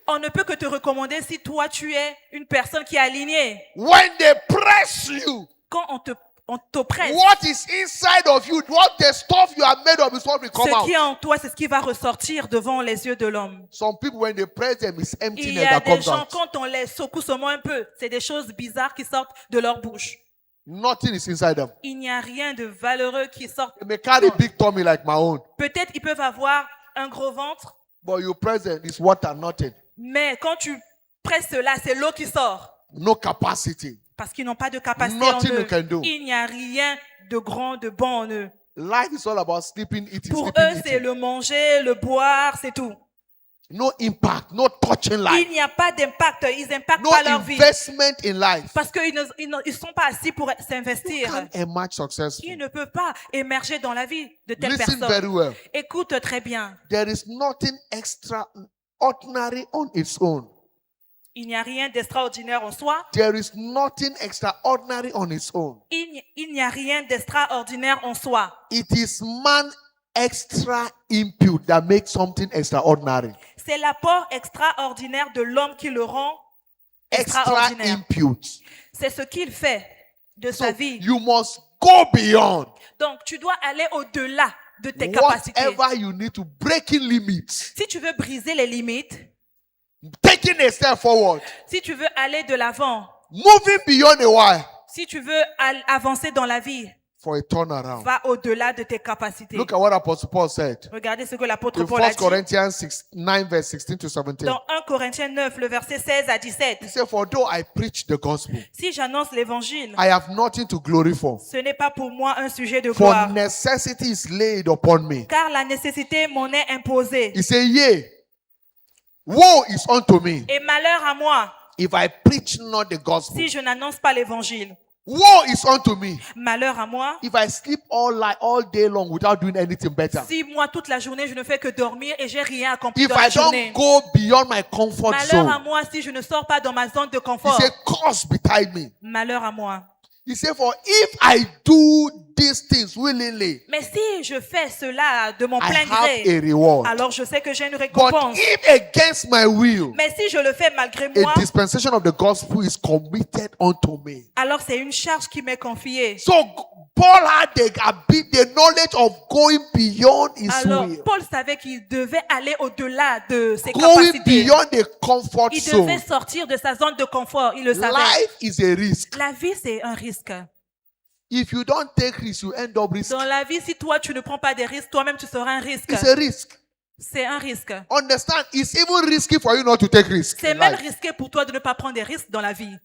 On ne peut que te recommander si toi tu es une personne qui est alignée. When they press you, Quand on t'oppresse, what is inside of you, what the stuff you are made of is what will come ce qui est out. en toi, c'est ce qui va ressortir devant les yeux de l'homme. Some people, when they press them, it's Il emptiness y a that des comes gens, out. quand on les secoue seulement un peu, c'est des choses bizarres qui sortent de leur bouche. Nothing is inside them. Il n'y a rien de valeureux qui sort. They may carry big tummy like my own, Peut-être ils peuvent avoir un gros ventre, but you press them, it's water, nothing. mais quand tu presses cela, c'est l'eau qui sort. No capacity. Parce qu'ils n'ont pas de capacité en Nothing you eux. can do. Il n'y a rien de grand, de bon en eux. Life is all about sleeping, eating, Pour sleeping, eux, c'est eating. le manger, le boire, c'est tout. no impact, no touching Il life, n'y a pas d'impact. Ils n'impactent no pas leur vie. investment in life. Parce qu'ils ne sont pas assis pour You s'investir. can't emerge successful. Ils ne peuvent pas émerger dans la vie de telle Listen very personne. well. Écoute très bien. There is nothing extraordinary on its own. Il n'y a rien d'extraordinaire en soi. There is nothing extraordinary on its own. Il n'y a rien d'extraordinaire en soi. It is man extra input that makes something extraordinary. C'est l'apport extraordinaire de l'homme qui le rend Extra extraordinaire. input. C'est ce qu'il fait de So sa vie. you must go beyond Donc, tu dois aller au-delà de tes capacités. whatever you need to breaking limits. Si tu veux briser les limites, Taking a step forward. si tu veux aller de l'avant, Moving beyond a while si tu veux avancer dans la vie, for a turnaround. va au-delà de tes capacités. Look at what Apostle Paul said Regardez ce que l'apôtre in Paul a 1 dit Corinthians 9 verse 16 to 17. dans 1 Corinthiens 9, le verset 16 à 17. He said, for though I preach the gospel, Si j'annonce l'évangile, I have nothing to glory for. ce n'est pas pour moi un sujet de For gloire, necessity is laid upon me. car la nécessité m'en est imposée. He said, yea, woe is unto me Et malheur à moi if I preach not the gospel. si je n'annonce pas l'évangile. Woe is unto me Malheur à moi if I sleep all day long without doing anything better. si moi toute la journée je ne fais que dormir et j'ai rien accompli If dans la I don't journée. go beyond my comfort Malheur à zone. moi si je ne sors pas dans ma zone de He confort. said, curse betide me. Malheur à moi. He said, for if I do these things willingly, Mais si je fais cela de mon I plein have a gré, reward. alors je sais que j'ai une But récompense. if against my will, Mais si je le fais malgré a moi, dispensation of the gospel is committed unto me. alors c'est une charge qui m'est confiée. So Paul had the knowledge of going beyond his Alors will, Paul savait qu'il devait aller au-delà de ses going capacités. beyond the comfort Il devait zone. sortir de sa zone de confort. Il le savait. Life is a risk. La vie, c'est un risque. If you don't take risks, you end up risk. Dans la vie, si toi, tu ne prends pas des risques, toi-même, tu seras un risque. It's a risk. C'est un risque. Understand? It's even risky for you not to take risks. C'est in même life. risqué pour toi de ne pas prendre des risques dans la vie.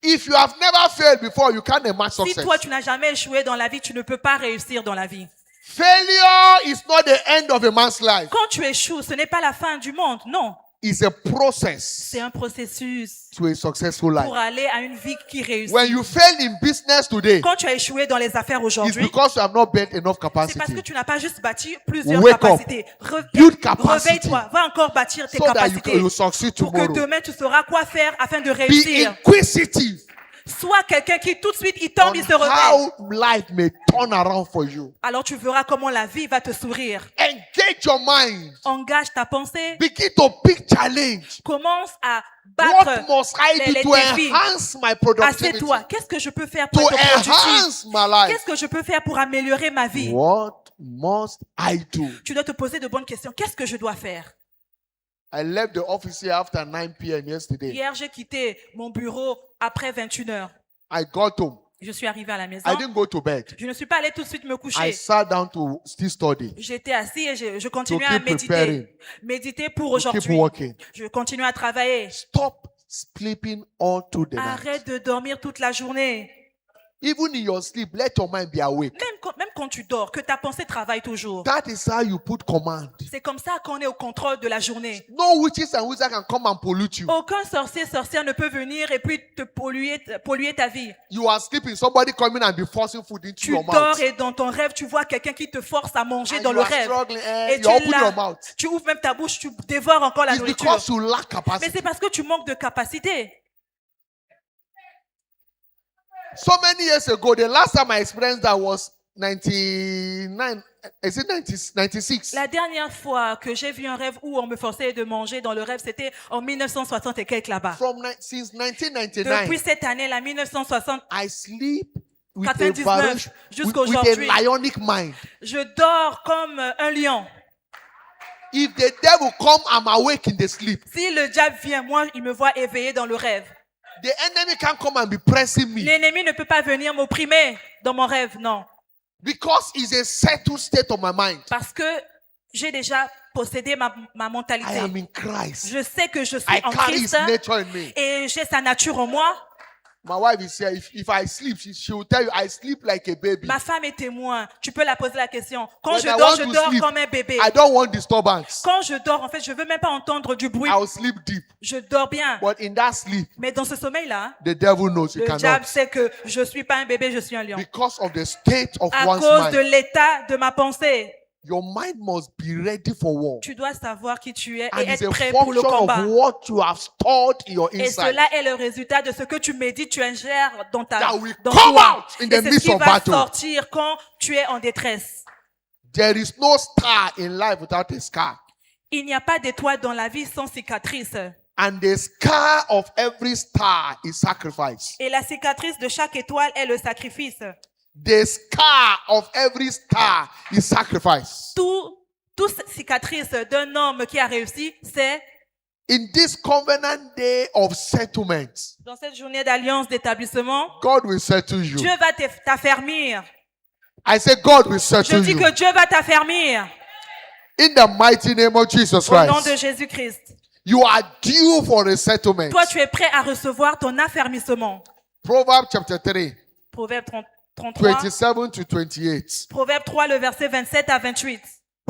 If you have never failed before, you can't emerge Si success. toi, tu n'as jamais échoué dans la vie, tu ne peux pas réussir dans la vie. Failure is not the end of a man's life. Quand tu échoues, ce n'est pas la fin du monde. Non. It's a process C'est un processus to a successful life. pour aller à une vie qui réussit. When you fail in business today, Quand tu as échoué dans les affaires it's aujourd'hui, because you have not built enough c'est parce que capacity tu n'as pas juste bâti plusieurs Wake up. capacités. Build capacity. Réveille-toi, va encore bâtir tes so that capacités you succeed pour que tomorrow. demain tu sauras quoi faire afin de Be réussir. inquisitive Sois quelqu'un qui tout de suite il on tombe, il se réveille. how life may turn around for you. Alors tu verras comment la vie va te sourire. Engage your mind. Engage ta pensée. Begin to pick challenge. Commence à What battre must I les do to défis. enhance my productivity? Assieds-toi. Qu'est-ce que je peux faire pour To être productif? enhance my life. Qu'est-ce que je peux faire pour améliorer ma vie? What must I do? Tu dois te poser de bonnes questions. Qu'est-ce que je dois faire? I left the office here after 9 p.m. yesterday. Hier, j'ai quitté mon bureau après 21 heures. I got home. Je suis arrivé à la maison. I didn't go to bed. Je ne suis pas allé tout de suite me I coucher. sat down to still study. J'étais assis et je continuais To à keep méditer. preparing. Méditer pour To keep aujourd'hui. working. Je continue à travailler. Stop sleeping all through the night. Arrête de dormir toute la journée. Even in your sleep, let your mind be awake. Même quand tu dors, que ta pensée travaille toujours. That is how you put command. C'est comme ça qu'on est au contrôle de la journée. No witches and wizards can come and pollute you. Aucun sorcière ne peut venir et puis te polluer ta vie. You are sleeping, somebody coming and be forcing food into Tu your dors mouth. et dans ton rêve, tu vois quelqu'un qui te force à manger And dans you le are rêve. struggling, Et you tu es open your là, mouth. tu ouvres même ta bouche, tu dévores encore la It's nourriture. because you lack Mais capacity. c'est parce que tu manques de capacité. So many years ago, the last time I experienced that was 99. Is it 96? La dernière fois que j'ai vu un rêve où on me forçait de manger dans le rêve, c'était en 1960 et quelques là-bas. Since Depuis 1999, cette année-là, 1960, I sleep with 99 with jusqu'aujourd'hui. a lionic mind. je dors comme un lion. If the devil come, I'm awake in the sleep. Si le diable vient, moi, il me voit éveillé dans le rêve. The enemy can't come and be pressing me L'ennemi ne peut pas venir m'opprimer dans mon rêve, non. because it's a settled state of my mind. Parce que j'ai déjà possédé ma I mentalité. am in Christ. Je sais que je suis I en carry his Christ nature in me. et j'ai sa nature en moi. My wife is here. If I sleep, she will tell you, I sleep like a baby. Ma femme est témoin. Tu peux la poser la question. Quand When je I dors, want je to dors sleep, comme un bébé. I don't want disturbance. Quand je dors, en fait, je veux même pas entendre du bruit. I'll sleep deep. Je dors bien. But in that sleep, Mais dans ce sommeil-là, the devil knows you le cannot. diable sait que je suis pas un bébé, je suis un lion. Because of the state of À one's cause de mind. l'état de ma pensée, Your mind must be ready for war. tu dois savoir qui tu es And et it's être a prêt pour le function combat. of what you have stored in your Et inside. cela est le résultat de ce que tu médites, tu ingères dans That will dans come toi. out in Et the c'est ce midst qui of va battle. sortir quand tu es en détresse. There is no star in life without a scar. Il n'y a pas d'étoile dans la vie sans cicatrice. And the scar of every star is sacrifice. Et la cicatrice de chaque étoile est le sacrifice. The scar of every star is sacrifice. Toute cicatrice d'un homme qui a réussi, c'est In this covenant day of settlement, dans cette journée d'alliance d'établissement, God will settle you. Dieu va t'affermir. I say God will Je settle dis you. que Dieu va t'affermir In the mighty name of Jesus au nom de Christ. Jésus-Christ. You are due for a settlement. Toi, tu es prêt à recevoir ton affermissement. Proverbs chapter 3, Proverbe 33. 27 to 28. Proverbe 3, le verset 27 à 28.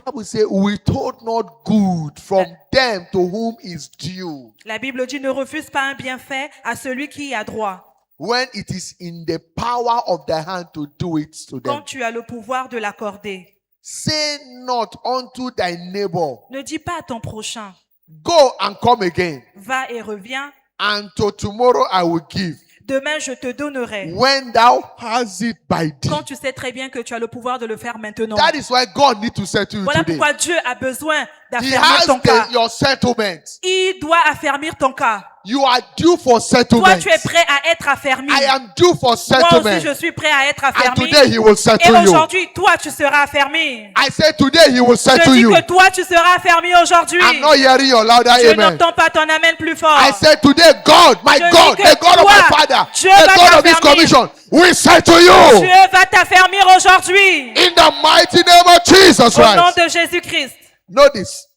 Bible says, withhold not good from them to whom is due, La Bible dit, ne refuse pas un bienfait à celui qui a droit, when it is in the power of the hand to do it to quand them. tu as le pouvoir de l'accorder. Say not unto thy neighbor, Ne dis pas à ton prochain, go and come again, va et reviens, and to tomorrow I will give, demain je te donnerai. when thou hast it by thee. Quand tu sais très bien que tu as le pouvoir de le faire maintenant. That is why God needs to settle you Voilà today. pourquoi Dieu a besoin He d'affermir has ton cas. your settlement. Il doit affermir ton cas. You are due for Toi, settlement. tu es prêt à être affermi. I am due for Moi settlement. aussi, je suis prêt à être And affermi. today he will Et settle you. aujourd'hui, toi, tu seras affermi. I said today he will Je settle dis you. que toi, tu seras affermi aujourd'hui. I'm not hearing your louder Je amen. n'entends pas ton amen plus fort. I said today, God, my Je God, dis que the God of toi, my father, Dieu the va God of this t'affermir. commission, will settle you. Dieu va t'affermir aujourd'hui. In the mighty name of Jesus Au nom Christ. de Jésus-Christ. Notice,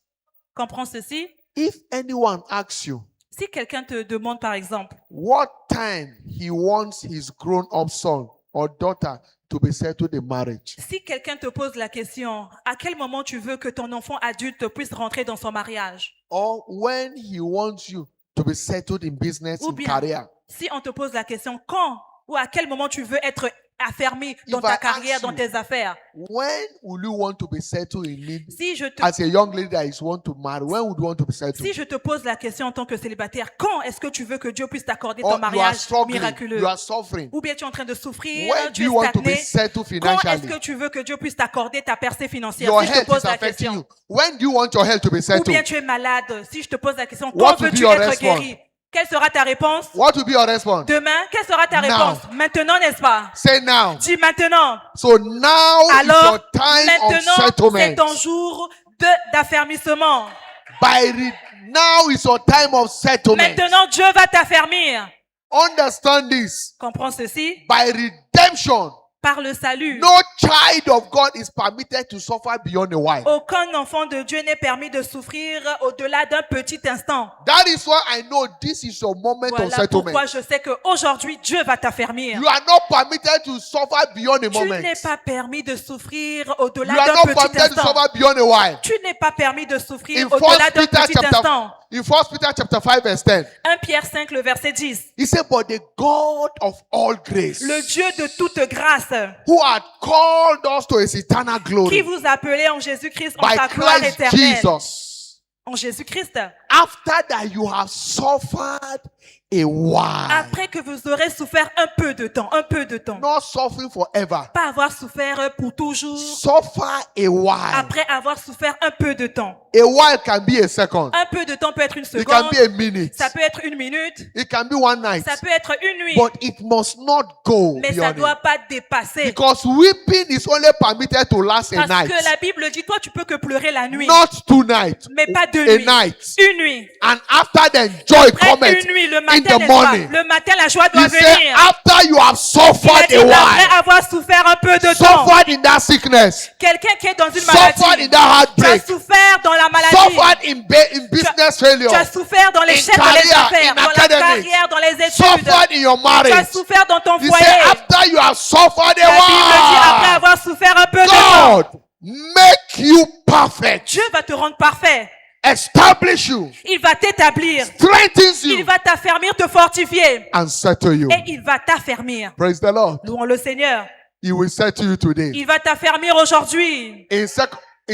Comprends ceci? if anyone asks you Si quelqu'un te demande, par exemple, what time he wants his grown-up son or daughter to be settled in marriage, si quelqu'un te pose la question, à quel moment tu veux que ton enfant adulte puisse rentrer dans son mariage? or when he wants you to be settled in business, Ou in bien, career, si on te pose la question, quand ou à quel moment tu veux être affermi dans If ta I carrière, ask dans you, tes affaires? when will you want to be settled in need? Si je te As a young lady that is want to marry, when would you want to be settled? Si je te pose la question en tant que célibataire, quand est-ce que tu veux que Dieu puisse t'accorder Or ton you are mariage struggling, miraculeux? you are suffering. Ou bien tu es en train de souffrir, When do tu you es want to be stagné. settled Quand est-ce financially? que tu veux que Dieu puisse t'accorder ta percée financière? Your Si je te health pose is la affecting you. question. When do you want your health to be Ou settled? bien tu es malade. Si je te pose la question, What quand will be veux-tu your être response? guéri? Quelle sera ta réponse? What will be your response? Demain, quelle sera ta Now. réponse? Maintenant, n'est-ce pas? Say now. Dis maintenant. So now is Alors, your time of maintenant, c'est settlement. ton jour d'affermissement. Now is your time of settlement. Maintenant, Dieu va t'affermir. Understand this. Comprends ceci? By redemption, Par le salut. no child of God is permitted to suffer beyond a while. Aucun enfant de Dieu n'est permis de souffrir au-delà d'un petit instant. That is why I know this is your moment of Voilà settlement. pourquoi je sais qu'aujourd'hui, Dieu va t'affermir. You are not permitted to suffer beyond a Tu moment. n'es pas permis de souffrir You au-delà are d'un not petit permitted to instant. suffer beyond a while. Tu n'es pas permis de souffrir In au-delà 1 d'un Peter petit instant. in 1 Peter chapter 5 verse 10, 1 Pierre 5, le verset 10. he said, but the God of all grace, Le Dieu de toute grâce, who had called us to his eternal qui glory vous a appelé en Jésus-Christ, en by sa gloire Christ éternelle. Jesus, En Jésus-Christ. after that you have suffered a while, Après que vous aurez souffert un peu de temps, not suffering forever, pas avoir souffert pour toujours, suffer a while. après avoir souffert un peu de temps. A while can be a second, Un peu de temps peut être une it can seconde, be a minute, ça peut être une minute, it can be one night, ça peut être une nuit, but it must not go mais ça beyond ne doit it. pas dépasser. Because weeping is only permitted to last a Parce night, que la Bible dit, toi tu peux que pleurer la nuit, not 2 nights, mais pas 2 a nuits. night. Une nuit. And after then joy Après cometh une nuit, le in matin, the n'est-ce pas? morning. Le matin, la joie doit He said, venir. after you have Il a suffered dit, a après while, avoir souffert un peu de temps, suffered in that sickness, quelqu'un qui est dans une suffered in maladie, that tu as heartbreak, souffert dans la la maladie. suffered in business failure, Tu as souffert dans l'échec in dans les career, affaires, in dans la academics, carrière, dans les études. suffered in your Tu as marriage. souffert dans ton He foyer. said, after you have suffered La Bible dit, après a while, avoir souffert un peu de temps, God make you perfect, Dieu va te rendre parfait. establish you, Il va t'établir. strengthens Il you, va t'affermir, te fortifier. and settle you. Et il va t'affermir. Praise the Lord. Louons le Seigneur. He will settle you today. Il va t'affermir aujourd'hui. In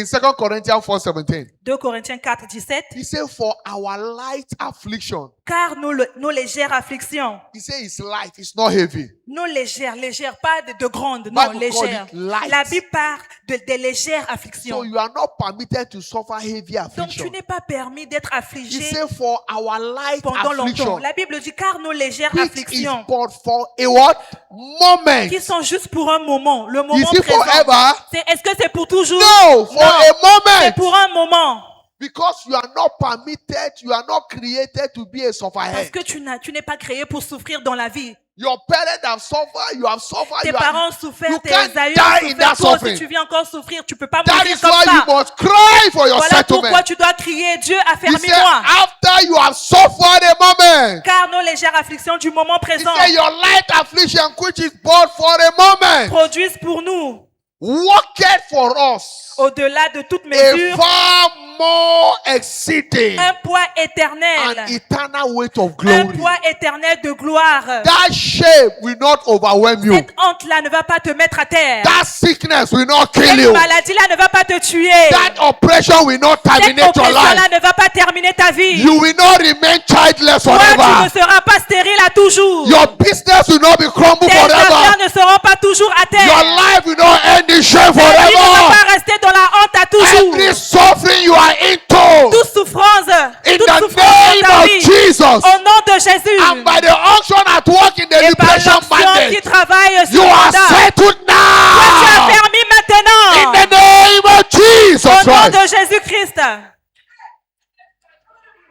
2 Corinthians 4:17, 2 Corinthiens 4, 17. he said, for our light affliction. Car nos légères afflictions, He said it's light, it's not heavy. nos légères, pas de grandes, Bible non, call légères. it light. La Bible parle des légères So afflictions. you are not permitted to suffer heavy Donc tu affliction. n'es pas permis d'être He affligé said for our light pendant longtemps. affliction, La Bible dit car nos légères which is afflictions, but for a what? Moment. qui sont juste pour un moment, le Is moment it présent. forever? Est-ce que c'est pour toujours? No, for a C'est moment. pour un moment. Because you are not permitted, you are not created to be a Parce sufferhead. que tu n'es pas créé pour souffrir dans la vie. Your parents have suffered, you have suffered, Tes you parents ont have, souffert, you tes can't aïeux die ont in souffert. that Toi aussi, suffering. tu viens encore souffrir. Tu peux pas That mourir is comme why ça. you must cry for your Voilà pourquoi settlement. tu dois crier, Dieu, He said, affermis-moi. after you have suffered a moment, Car nos légères afflictions du moment he présent said, your light affliction, which is but for a moment, produisent pour nous, worketh for us au-delà de toute a mesure, far more exceeding un poids éternel. an eternal weight of Un glory. poids éternel de gloire. That shame will not overwhelm you. Cette honte-là ne va pas te mettre à terre. That sickness will not kill Cette you. maladie-là ne va pas te tuer. That oppression will not Cette terminate your oppression-là life. ne va pas terminer ta vie. You will not remain childless Toi, tu ne forever. seras pas stérile à toujours. Your business will not be crumbled Tes affaires forever. ne seront pas toujours à terre. Your life will not end in shame Ta vie ne va forever. pas rester dans la honte à toujours. Every suffering you are into, Toute souffrance, in toute the souffrance dans ta name of vie, Jesus, au nom de Jésus, and by the unction at work in the et par liberation l'onction qui mandate, travaille you sur le are mandat, settled tu as now. permis In maintenant, the name of Jesus au nom Christ. de Jésus-Christ.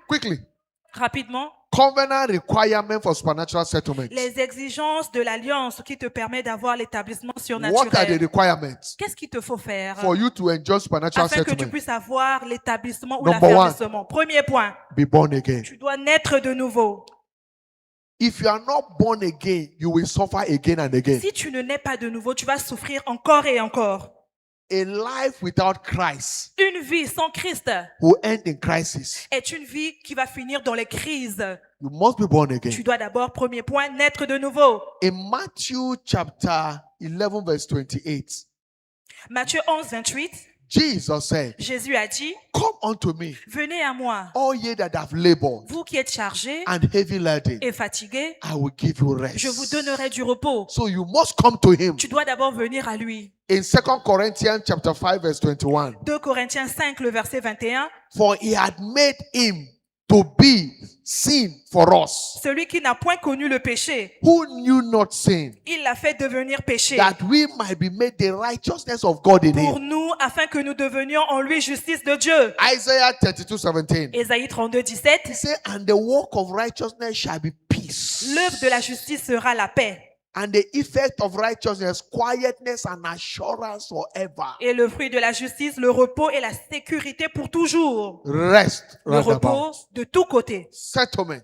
Quickly, Rapidement, covenant requirement for supernatural settlement. les exigences de l'alliance qui te permet d'avoir l'établissement What are the surnaturel. requirements Qu'est-ce qu'il te faut faire for you to enjoy supernatural afin que tu settlement? puisses avoir l'établissement ou Number one. l'affermissement? Premier point, Be born again. tu dois naître de nouveau. If you are not born again, you will suffer again and again. Si tu ne nais pas de nouveau, tu vas souffrir encore et encore. A life without Christ Une vie sans Christ will end in crisis. est une vie qui va finir dans les crises. You must be born again. Tu dois d'abord, premier point, naître de nouveau. In Matthew chapter 11, verse 28, Matthieu 11, 28, Jesus said, Jésus a dit, come unto me, venez à moi, all ye that have labored vous qui êtes chargés and heavy laden, et fatigués, I will give you rest. je vous donnerai du repos. So you must come to him. Tu dois d'abord venir à lui. In 2 Corinthians chapter 5, verse 21, 2 Corinthiens 5, le verset 21, for he had made him to be sin for us, celui qui n'a point connu le péché, who knew not sin, il l'a fait devenir péché that we might be made the righteousness of God in pour him. nous, afin que nous devenions en lui justice de Dieu. Isaiah 32, 17. Ésaïe 32, 17, He said, and the work of righteousness shall be peace. l'œuvre de la justice sera la paix. And the effect of righteousness, quietness and assurance forever. Et le fruit de la justice, le repos et la sécurité pour toujours. Rest. Le roundabout. repos de tous côtés. Settlement.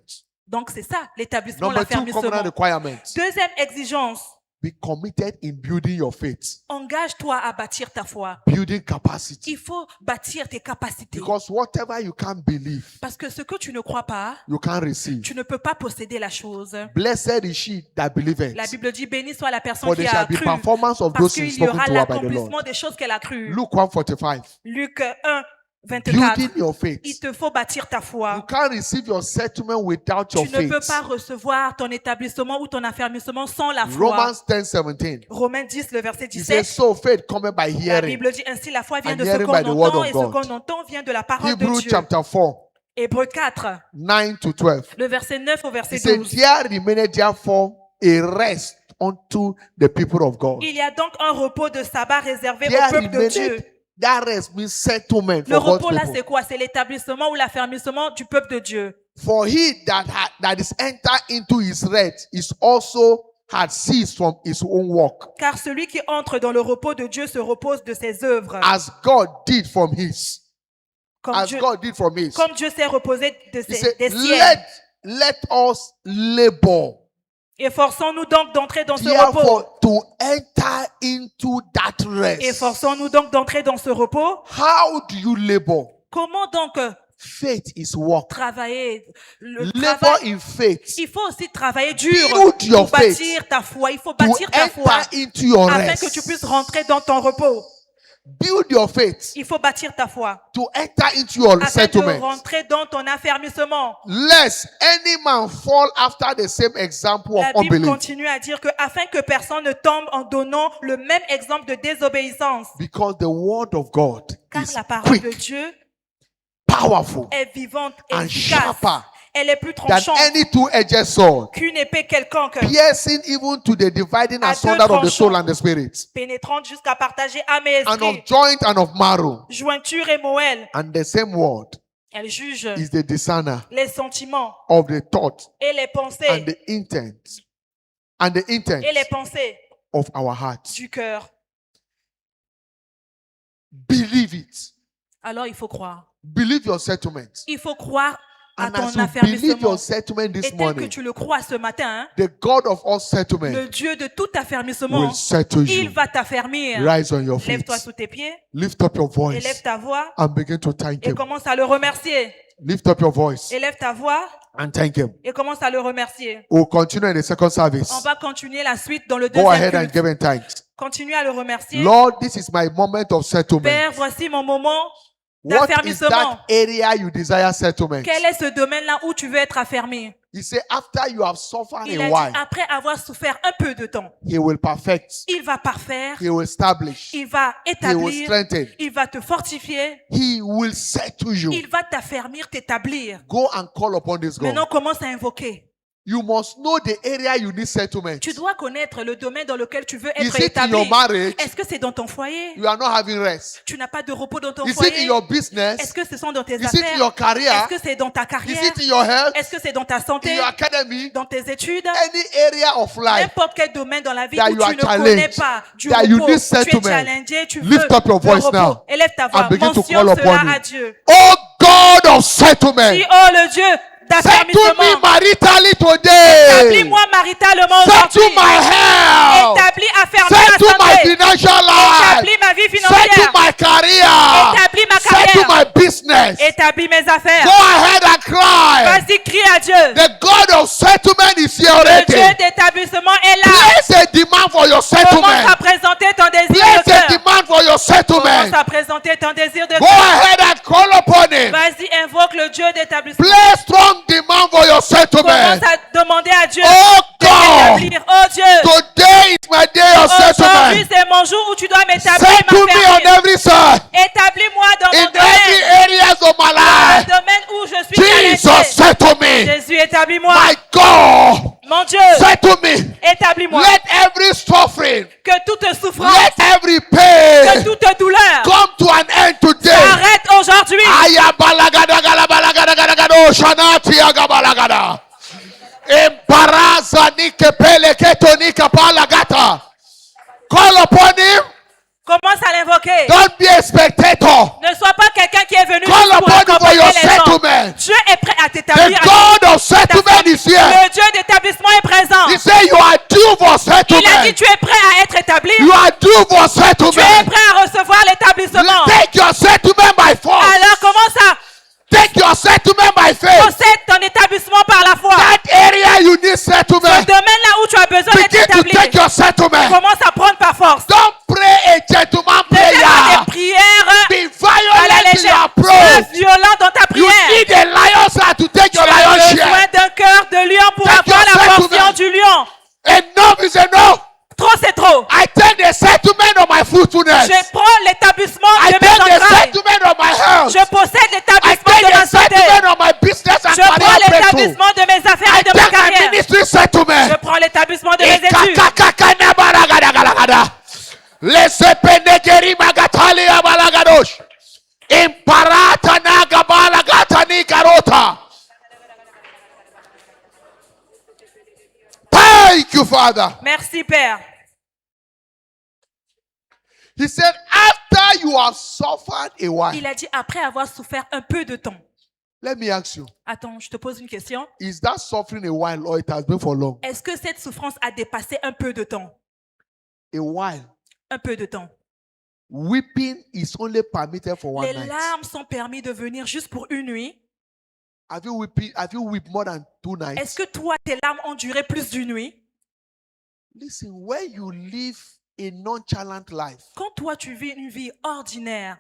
Donc c'est ça, l'établissement, Number two, covenant l'affermissement. requirement. Deuxième exigence, Be committed in building your faith. engage-toi à bâtir ta foi. Building capacity. Il faut bâtir tes capacités. Because whatever you can't believe, Parce que ce que tu ne crois pas, you can't receive. tu ne peux pas posséder la chose. Blessed is she that believeth. La Bible dit, béni soit la personne For qui there a shall be cru. performance of Parce those things qu'il y spoken aura to her by the l'accomplissement Lord. des choses qu'elle a crues. Luke 1:45. Luc 1, 24. Building your faith. Il te faut bâtir ta You foi. can't receive your settlement without your Tu ne peux faith. pas recevoir ton établissement ou ton affermissement sans la foi. Romans 10:17. Romains 10, le verset He says, 17. so faith cometh by La hearing. Bible dit ainsi, la foi vient And de ce hearing qu'on by the word entend of et ce God. qu'on entend vient de la parole de Hebrews Dieu. chapter 4, Hébreux 4, 9 to 12. le verset 9 au He verset said, 12. there remaineth therefore a rest unto the people of God. Il y a donc un repos de sabbat réservé There au peuple de Dieu. remaineth, that rest means settlement Le for God's repos là, people. c'est quoi? C'est l'établissement ou l'affermissement du peuple de Dieu. For he that is entered into his rest is also had ceased from his own work, Car celui qui entre dans le repos de Dieu se repose de ses œuvres, as God did from his. as God did from his. comme Dieu s'est reposé He des said, siennes. let us labor. Efforçons-nous donc d'entrer dans ce repos. Therefore, to enter into that rest. Efforçons-nous donc d'entrer dans ce repos. How do you labor? Comment donc Faith is work. travailler le Labor travail? in faith. Il faut aussi travailler dur Build your pour bâtir ta foi. Il faut To bâtir ta foi enter into your afin que tu rest. puisses rentrer dans ton repos. Build your faith Il faut bâtir ta foi to enter into your afin de settlement. rentrer dans ton affermissement. Lest any man fall after the same example of La Bible unbelief. continue à dire que afin que personne ne tombe en donnant le même exemple de désobéissance. Because the word of God Car is la parole de quick, Dieu powerful, est vivante et and efficace. sharper Elle est plus than tranchante any two-edged sword, qu'une épée quelconque, piercing even to the dividing À asunder deux of the soul tranchants. and the spirit, pénétrante jusqu'à partager âme et and esprit, of joint and of marrow. jointure et moelle. And the same word Elle juge is the discerner les sentiments of the thought et les and pensées the intent et les pensées of our hearts. du cœur. Believe it. Alors il faut croire. Believe your settlement. Il faut croire à And ton as you believe affermissement. your settlement this Et tel que morning, tu le crois ce matin, the God of all settlement le Dieu de tout affermissement, will settle il you. va t'affermir. Rise on your feet. Lève-toi sous tes pieds, Lift up your élève voice ta voix and begin to thank et Him. commence à le remercier. Lift up your voice Élève ta voix and thank Him. et commence à le remercier. We'll continue in the second On service. va continuer la suite dans le Go ahead deuxième and culte. give Him thanks. Continue à le remercier. Lord, this is my moment of settlement. Père, voici mon moment What is d'affermissement. that area you desire settlement? Quel est ce domaine-là où tu veux être affermi? He said, after you have suffered Il a a while, dit, après avoir souffert un peu de temps, He will perfect, il va parfaire, He will establish, il va He will établir, strengthen, il va te fortifier, He will settle you. il va t'affermir, t'établir. Go and call upon this God. Maintenant, commence à invoquer. You must know the area you need settlement. Tu dois connaître le domaine dans lequel tu veux Is être it in établi. your marriage? Est-ce que c'est dans ton foyer? You are not having rest. Tu n'as pas de repos dans ton Is it in foyer? your Est-ce business? que ce sont dans tes Is it in affaires? your career? Est-ce que c'est dans ta Is carrière? it in your health? Est-ce que c'est dans ta In santé? your academy? Dans tes études? Any area of life N'importe quel domaine dans la vie that où you are tu ne connais challenged, pas du that you repos, need tu es settlement. challengé, tu veux Lift up your le voice repos. now Élève ta voix, and begin to mentionne call upon cela à Him. Dieu. Oh God of settlement, Dis, oh le Dieu settle me d'affermissement, maritally today. établis-moi maritalement Settle aujourd'hui. my health. Établis, affermis ma Settle my santé. financial life. Établis ma vie Settle financière. my career. Établis ma Settle carrière. my business. Établis mes affaires. Go ahead and cry. Vas-y, crie à Dieu. The God of settlement is here Le Dieu already. d'établissement est là. Place a demand for your Commence à settlement. présenter ton désir de Place a cœur. demand for your settlement. Commence à présenter ton désir de Go cœur. ahead and call upon Him. Vas-y, invoque le Dieu d'établissement. Place strong demand for your settlement. Commence à demander à Dieu Oh de God, t'établir. Oh Dieu, today is my day of aujourd'hui settlement. c'est mon jour où tu dois m'établir, Settle me on m'affermir. every side. Établis-moi dans In mon every domaine. areas of my Dans le life. domaine où je suis Jesus, challengé. settle me. Jésus, établis-moi. My God, Mon Dieu, settle me. établis-moi. Let every suffering, Que toute souffrance, let every que pain toute douleur come to an end today. arrête aujourd'hui. Aya balagada gala balagada gada gada o shanati aga balagada. Embaraza ni kepele keto ni kapala gata. Call upon Him. Commence à l'invoquer. Don't be a spectator. Ne sois pas quelqu'un qui est venu Call juste pour upon Him for accompagner your les gens. settlement. Dieu est prêt à The t'établir. God of settlement is here. Le Dieu d'établissement est présent. He said you are due for Il a dit settlement. tu es prêt à être établi. You are due for Tu es settlement. prêt à recevoir l'établissement. Take your settlement by force. Alors commence à Take your settlement by faith. possède ton établissement par la foi. That area you need Le settlement. domaine là où tu as besoin d'être Begin to établi. take your settlement. Commence à prendre par force. Don't pray a gentleman Ne fais pas prayer. des prières Be à la violent in your légère. Sois approach. violent dans ta You prière. need a lion's heart to take Tu your as lion besoin share. d'un cœur de lion pour Take avoir your la portion settlement. du lion. Enough is enough. Trop c'est trop. I take the settlement of my fruitfulness. Je prends l'établissement I de take mes the entrailles. settlement of my health. Je possède I l'établissement take de ma the santé. settlement of my business and Je prends career breakthrough. l'établissement de mes affaires I et de ma take my carrière. ministry Je settlement. prends l'établissement de mes études. Ikakakakanabaragadagalagada. Lesepenekeri magatali abalagadosh. Imparata nagabalagata ni karota. Thank you, Father. Merci Père. He said, after after you have suffered a while, Il a dit après avoir souffert un peu de temps. let me ask you, Attends, je te pose une question. is that suffering a while or it has been for long? Est-ce que cette souffrance a dépassé un peu de temps? A while. Un peu de temps. Weeping is only permitted for one Les night. larmes sont permis de venir juste pour une nuit. Have you wept more than 2 nights? Est-ce que toi, tes larmes ont duré plus d'une nuit? Listen, when you live a nonchalant life, Quand toi, tu vis une vie ordinaire,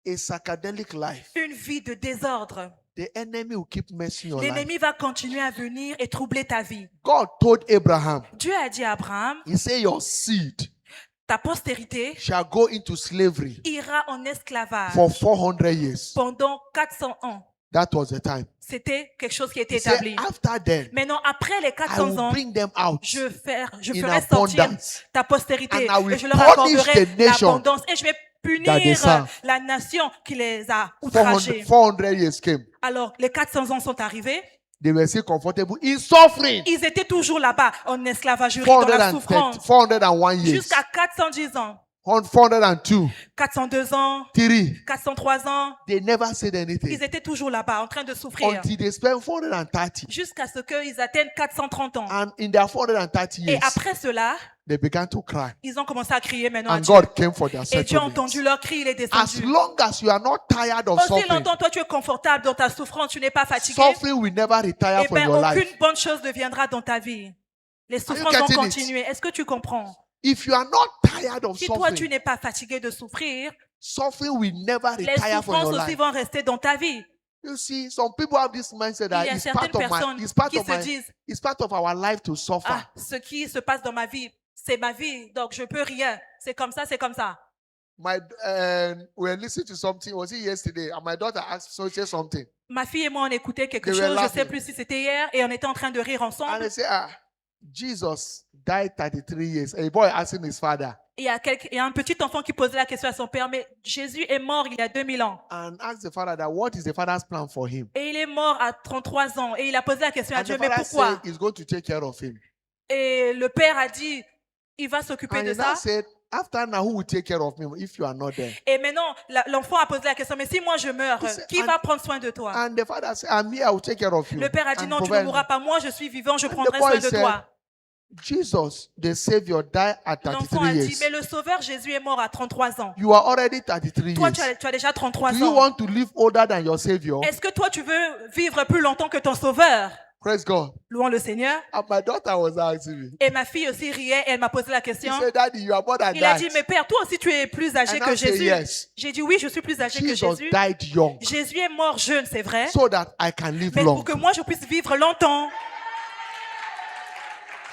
a psychedelic life, une vie de désordre, the enemy will keep messing your life. l'ennemi va continuer à venir et troubler ta vie. God told Abraham, Dieu a dit à Abraham, he said your seed ta postérité shall go into slavery ira en esclavage for 400 years. pendant 400 ans. That was the time. C'était quelque chose qui était He said, établi. after then, Maintenant, après les I 400 will ans, bring them out je in ferai sortir abundance. ta postérité And I will et je leur punish accorderai the nation l'abondance et je vais that they punir serve. la nation qui les a 400, outragés. 400 years came. Alors, les 400 ans sont arrivés. They were still comfortable in suffering. Ils étaient toujours là-bas, en esclavagerie, dans la 430, souffrance, 401 years. jusqu'à 410 ans, 402, 402 ans, 3. 403 ans. They never said Ils anything étaient toujours là-bas, en train de souffrir, until they spent 430. jusqu'à ce qu'ils atteignent 430 ans. And in their 430 Et years, après cela, they began to cry. ils ont commencé à crier maintenant à And Dieu. God came for their Et Dieu a settlement. entendu leur cri, il est As descendu. long as you are not tired of Aussi suffering, longtemps, toi, tu es confortable dans ta souffrance, tu n'es pas fatigué, suffering will never retire eh from bien, your life. aucune bonne chose ne viendra dans ta vie. Les souffrances getting vont it? continuer. Est-ce que tu comprends? If you are not tired of Si toi, tu suffering, n'es pas fatigué de souffrir, suffering will never les retire from souffrances your aussi life. vont rester dans ta vie. You see, some people have this mindset Il that y a it's certaines part of personnes my, it's part qui of se my, disent, it's part of our life to suffer. ah, ce qui se passe dans ma vie, c'est ma vie, donc je peux rien. C'est comme ça, c'est comme ça. We were listening to something. Was it yesterday? And my daughter asked something. Ma fille et moi, on écoutait quelque They were chose, je ne sais laughing. plus si c'était hier, et on était en train de rire And ensemble. they say, Jesus died 33 years. A boy asking his father, Il y a un petit enfant qui posait la question à son père, mais Jésus est mort il y a 2000 ans. and asked the father that what is the father's plan for him. Et il est mort à 33 ans. Et il a posé la question à And Dieu, the mais father pourquoi? said he's going to take care of him. Et le père a dit, il va s'occuper And de he now ça. said, after now, who will take care of him if you are not there? Et maintenant, l'enfant a posé la question, mais si moi je meurs, said, qui and- va prendre soin de toi? And the father said, I'm here, I will take care of you. Le père a dit, And non, tu ne provide mourras you." pas. Moi, je suis vivant, je And the prendrai boy soin de said, toi. Jesus, the Savior, died at L'enfant 33 a dit, years. mais le sauveur Jésus est mort à 33 ans. You are already 33 Toi, years. tu as déjà 33 Do you ans. want to live older than your Savior? Est-ce que toi, tu veux vivre plus longtemps que ton sauveur? Praise God. Louons le Seigneur. And my daughter was asking me. Et ma fille aussi riait, elle m'a posé la She question. said, Daddy, you are more than Il a that. dit, mais père, toi aussi tu es plus âgé And que I said, Jésus. yes. J'ai dit, oui, je suis plus âgé que Jesus Jésus. died young Jésus est mort jeune, c'est vrai. so that I can live Mais long. pour que moi je puisse vivre longtemps,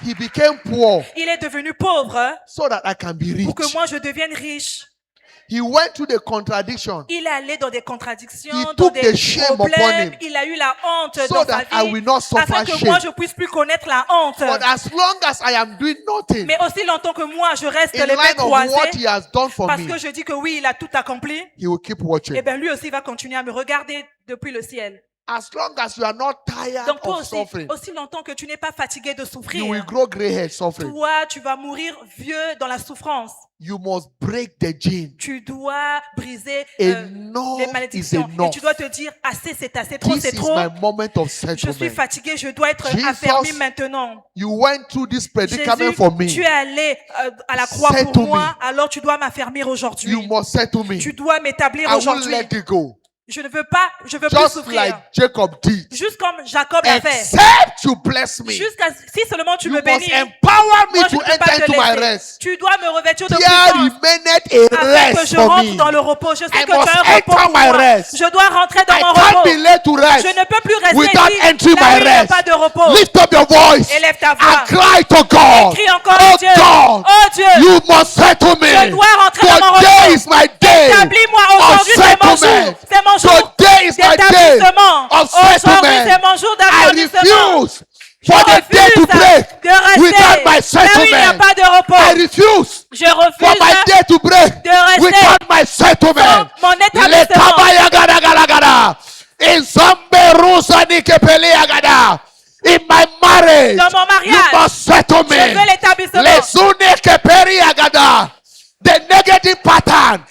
He became poor il est devenu pauvre so that I can be rich. pour que moi je devienne riche. He went to the contradiction Il est allé dans des contradictions, He dans took des the shame upon problèmes. him Il a eu la honte so dans sa that I vie will not suffer afin que shame. moi je puisse plus connaître la honte. But as long as I am doing nothing Mais aussi longtemps que moi je reste in les mains line of what croisées he has done for parce me, que je dis que oui, il a tout accompli. he will keep watching. Et bien lui aussi va continuer à me regarder depuis le ciel. As long as you are not tired Donc toi of aussi, suffering, aussi longtemps que tu n'es pas fatigué de you will souffrir, grow gray hair suffering. toi, tu vas mourir vieux dans la souffrance. You must break the gene. Tu dois briser les Enough is malédictions. Et enough. tu dois te dire, assez, c'est assez, trop, This c'est is trop. my moment of Je suis settlement. fatigué, je dois être Jesus, affermi maintenant. You went through this predicament Jésus, for me. tu es allé à la croix Settle pour moi, me. alors tu dois m'affermir You aujourd'hui. must settle me. Tu dois m'établir I won't aujourd'hui. let it go. Je ne veux pas, je veux plus Just souffrir. like Jacob did. Juste comme Jacob l'a fait. Except you bless me. Jusqu'à si seulement tu You me must bénis. empower me Moi, je to ne peux pas enter te into my laisser. rest. Tu dois me revêtir de There puissance remaineth a afin que rest je for rentre me. dans le repos. Je sais I que tu must as un repos enter pour my moi. rest. Je dois rentrer dans I mon can't repos. be led to rest Je ne peux plus rester without ici entering là où my il n'y a rest. pas de repos. Lift up your voice Élève ta voix. and cry to God. Crie encore Oh à Dieu. God, Oh Dieu, you must settle me. je dois rentrer dans mon Today repos. is my day Établis-moi of aujourd'hui, c'est mon jour. settlement. C'est mon jour Today is my day d'établissement. of Aujourd'hui, settlement. c'est mon jour I d'établissement. refuse for the day to break de rester without my là où il n'y a settlement. pas de repos. I refuse Je for refuse my day to break de rester without my settlement. sans mon établissement. Letabayagadagalagada. In Zamberusa Nikepeliagada. In my marriage, Dans mon mariage, you must settle je veux me. l'établissement. Lezune Keperiagada. The negative pattern